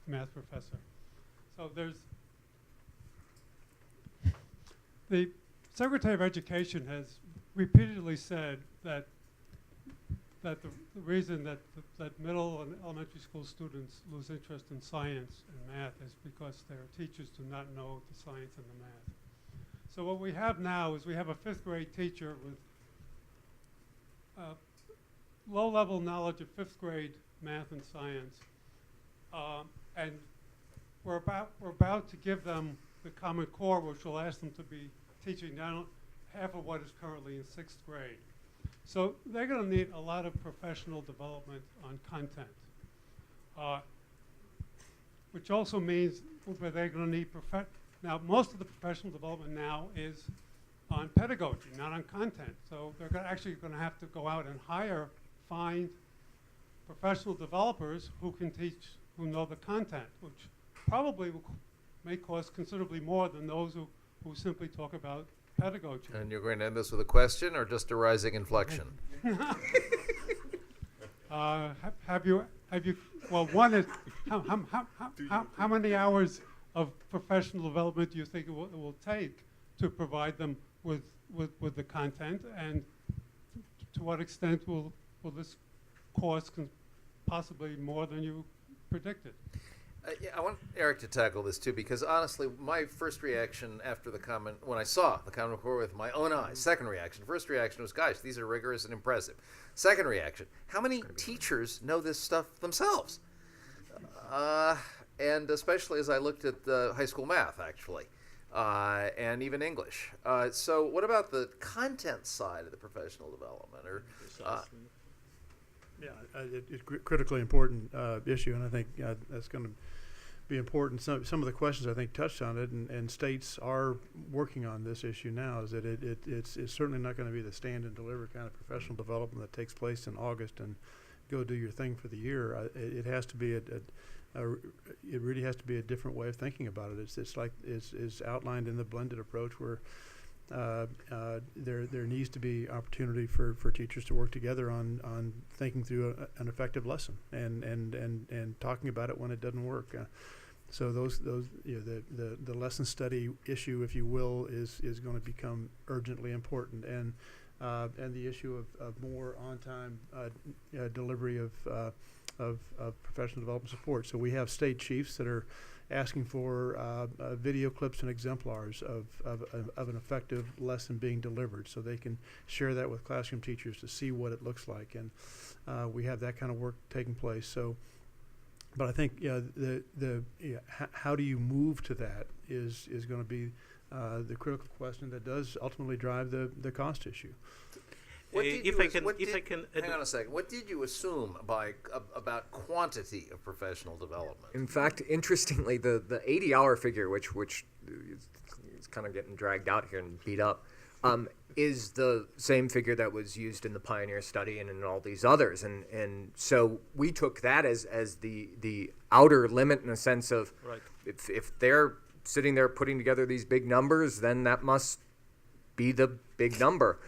math professor. So the Secretary of Education has repeatedly said that the reason that middle and elementary school students lose interest in science and math is because their teachers do not know the science and the math. So what we have now is we have a 5th grade teacher with low-level knowledge of 5th grade math and science, and we're about to give them the Common Core, which will ask them to be teaching down half of what is currently in 6th grade. So they're going to need a lot of professional development on content, which also means that they're going to need now most of the professional development now is on pedagogy, not on content. So they're actually going to have to go out and find professional developers who can teach, who know the content, which probably may cost considerably more than those who simply talk about pedagogy. And you're going to end this with a question or just a rising inflection? Have you? Well, one is how many hours of professional development do you think it will take to provide them with the content, and to what extent will this cost possibly more than you predicted? Yeah, I want Eric to tackle this too, because honestly, my first reaction after when I saw the Common Core with my own eyes, first reaction was, gosh, these are rigorous and impressive. Second reaction, how many teachers know this stuff themselves? And especially as I looked at the high school math, actually, and even English. So what about the content side of the professional development? It's a critically important issue, and I think that's going to be important. Some of the questions I think touched on it, and states are working on this issue now. Is that it's certainly not going to be the stand and deliver kind of professional development that takes place in August and go do your thing for the year. It has to be it really has to be a different way of thinking about it. It's like is outlined in the blended approach where. There needs to be opportunity for teachers to work together on thinking through an effective lesson and talking about it when it doesn't work. So the lesson study issue, if you will, is going to become urgently important, and the issue of more on-time delivery of professional development support. So we have state chiefs that are asking for video clips and exemplars of an effective lesson being delivered, so they can share that with classroom teachers to see what it looks like, and we have that kind of work taking place. So, but I think how do you move to that is going to be the critical question that does ultimately drive the cost issue. If I can, hang on a second. What did you assume about quantity of professional development? In fact, interestingly, the 80-hour figure, which is kind of getting dragged out here and beat up, is the same figure that was used in the Pioneer study and in all these others. And so we took that as the outer limit in a sense of right. if they're sitting there putting together these big numbers, then that must be the big number.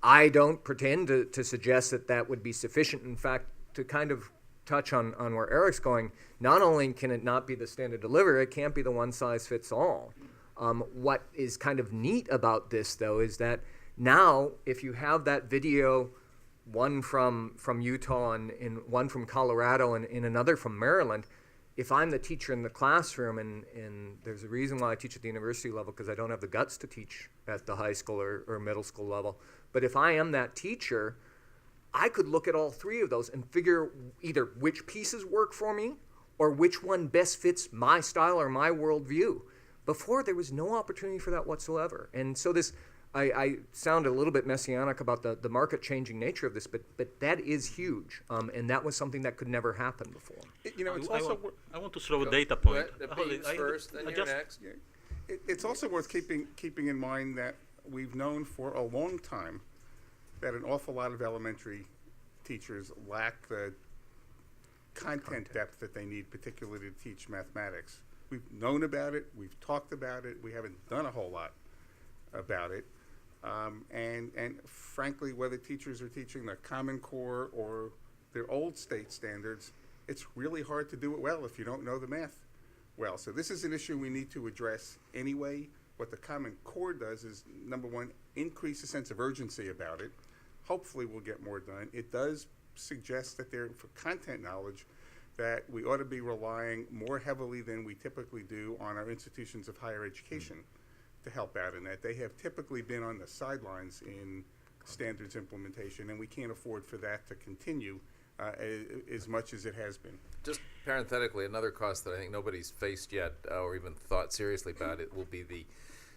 I don't pretend to suggest that would be sufficient. In fact, to kind of touch on where Eric's going, not only can it not be the standard delivery, it can't be the one size fits all. What is kind of neat about this, though, is that now if you have that video, one from Utah and one from Colorado and another from Maryland, if I'm the teacher in the classroom, and there's a reason why I teach at the university level because I don't have the guts to teach at the high school or middle school level, but if I am that teacher, I could look at all three of those and figure either which pieces work for me or which one best fits my style or my worldview. Before, there was no opportunity for that whatsoever. And so I sound a little bit messianic about the market-changing nature of this, but that is huge, and that was something that could never happen before. I want to throw a data point. First, then you're next. It's also worth keeping in mind that we've known for a long time that an awful lot of elementary teachers lack the content depth that they need, particularly to teach mathematics. We've known about it. We've talked about it. We haven't done a whole lot about it. And frankly, whether teachers are teaching the Common Core or their old state standards, it's really hard to do it well if you don't know the math well. So this is an issue we need to address anyway. What the Common Core does is, number one, increase a sense of urgency about it. Hopefully we'll get more done. It does suggest that for content knowledge, that we ought to be relying more heavily than we typically do on our institutions of higher education to help out in that. They have typically been on the sidelines in standards implementation, and we can't afford for that to continue as much as it has been. Just parenthetically, another cost that I think nobody's faced yet or even thought seriously about it will be the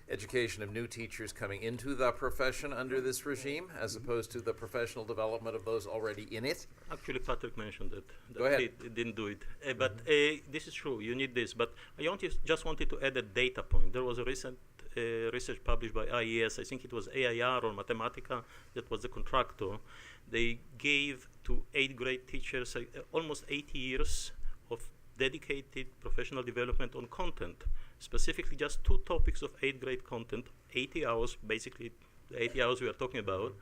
education of new teachers coming into the profession under this regime, as opposed to the professional development of those already in it. Actually, Patrick mentioned that Go ahead. he didn't do it. But this is true, you need this. But I just wanted to add a data point. There was a recent research published by IES, I think it was AIR or Mathematica, that was the contractor. They gave to 8th grade teachers almost 80 years of dedicated professional development on content, specifically just 2 topics of 8th grade content, 80 hours, basically the 80 hours we are talking about,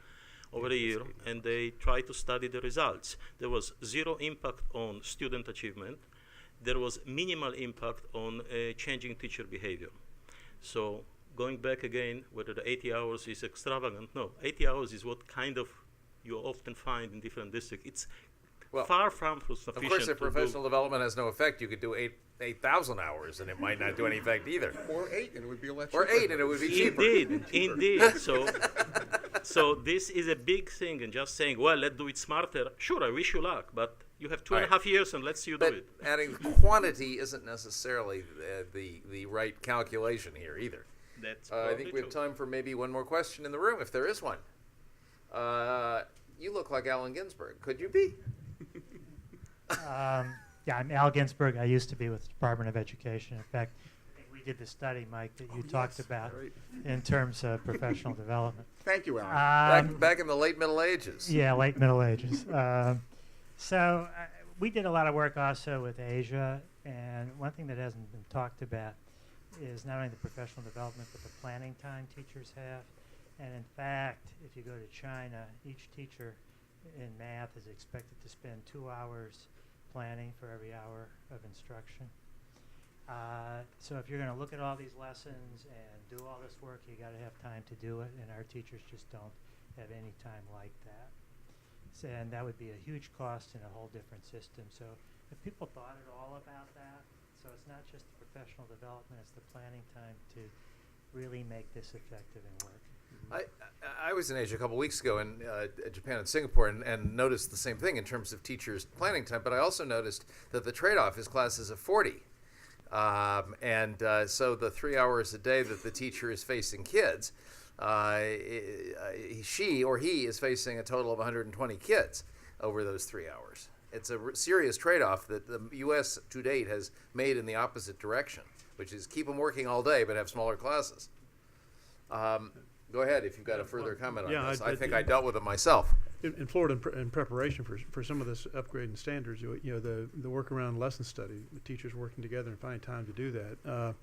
over a year, and they tried to study the results. There was 0 impact on student achievement. There was minimal impact on changing teacher behavior. So going back again, whether the 80 hours is extravagant, no. 80 hours is what kind of you often find in different districts. It's far from sufficient. Of course, if professional development has no effect, you could do 8,000 hours, and it might not do any effect either. Or 8, and it would be a lot cheaper. Or 8, and it would be cheaper. Indeed. So this is a big thing, and just saying, well, let's do it smarter. Sure, I wish you luck, but you have 2.5 years, and let's see you do it. Adding quantity isn't necessarily the right calculation here either. That's I think we have time for maybe one more question in the room, if there is one. You look like Allen Ginsberg. Could you be? Yeah, I'm Al Ginsberg. I used to be with the Department of Education. In fact, I think we did the study, Mike, that you talked about in terms of professional development. Thank you, Alan. Back in the late Middle Ages. Yeah, late Middle Ages. So we did a lot of work also with Asia, and one thing that hasn't been talked about is not only the professional development, but the planning time teachers have. And in fact, if you go to China, each teacher in math is expected to spend 2 hours planning for every hour of instruction. So if you're going to look at all these lessons and do all this work, you got to have time to do it, and our teachers just don't have any time like that. So, and that would be a huge cost in a whole different system. So if people thought at all about that, so it's not just the professional development, it's the planning time to really make this effective and work. I was in Asia a couple weeks ago in Japan and Singapore and noticed the same thing in terms of teachers' planning time, but I also noticed that the trade-off is classes of 40. So the 3 hours a day that the teacher is facing kids, she or he is facing a total of 120 kids over those 3 hours. It's a serious trade-off that the U.S. to date has made in the opposite direction, which is keep them working all day but have smaller classes. Go ahead if you've got a further comment on this. I think I dealt with it myself. In Florida, in preparation for some of this upgrade in standards, the work around lesson study, the teachers working together and finding time to do that,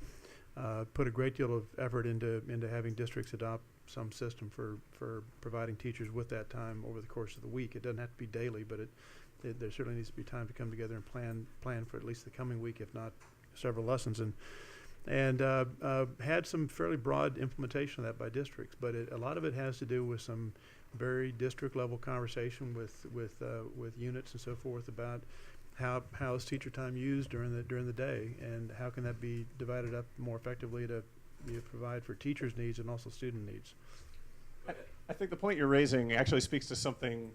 put a great deal of effort into having districts adopt some system for providing teachers with that time over the course of the week. It doesn't have to be daily, but there certainly needs to be time to come together and plan for at least the coming week, if not several lessons. And had some fairly broad implementation of that by districts, but a lot of it has to do with some very district level conversation with units and so forth about how is teacher time used during the day, and how can that be divided up more effectively to provide for teachers' needs and also student needs. I think the point you're raising actually speaks to something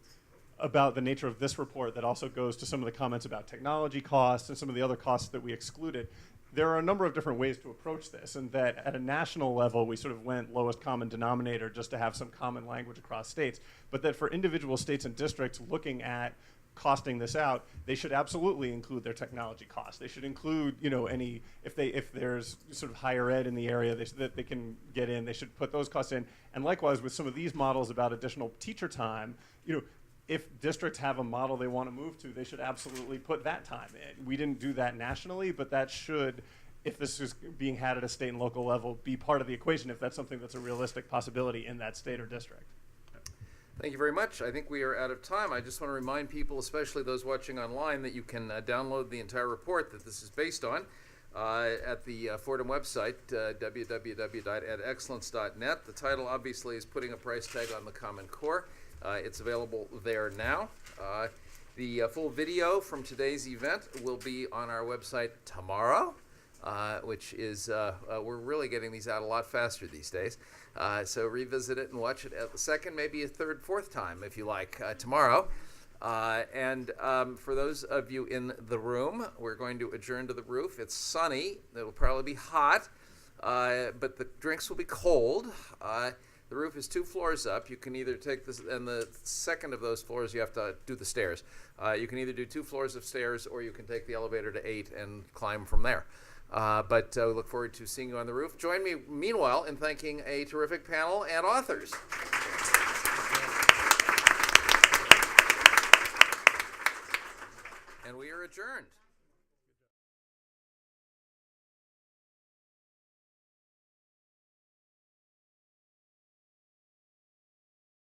about the nature of this report that also goes to some of the comments about technology costs and some of the other costs that we excluded. There are a number of different ways to approach this, and that at a national level we sort of went lowest common denominator just to have some common language across states, but that for individual states and districts looking at costing this out, they should absolutely include their technology costs. They should include, any if there's sort of higher ed in the area that they can get in, they should put those costs in. And likewise with some of these models about additional teacher time, if districts have a model they want to move to, they should absolutely put that time in. We didn't do that nationally, but that should, if this is being had at a state and local level, be part of the equation if that's something that's a realistic possibility in that state or district. Thank you very much. I think we are out of time. I just want to remind people, especially those watching online, that you can download the entire report that this is based on at the Fordham website, www.edexcellence.net. The title obviously is Putting a Price Tag on the Common Core. It's available there now. The full video from today's event will be on our website tomorrow, which is, we're really getting these out a lot faster these days. So revisit it and watch it at the second, maybe a third, fourth time if you like, tomorrow. And for those of you in the room, we're going to adjourn to the roof. It's sunny. It'll probably be hot, but the drinks will be cold. The roof is 2 floors up. You can either take this, and the second of those floors you have to do the stairs. You can either do 2 floors of stairs, or you can take the elevator to 8 and climb from there. But we look forward to seeing you on the roof. Join me, meanwhile, in thanking a terrific panel and authors. And we are adjourned.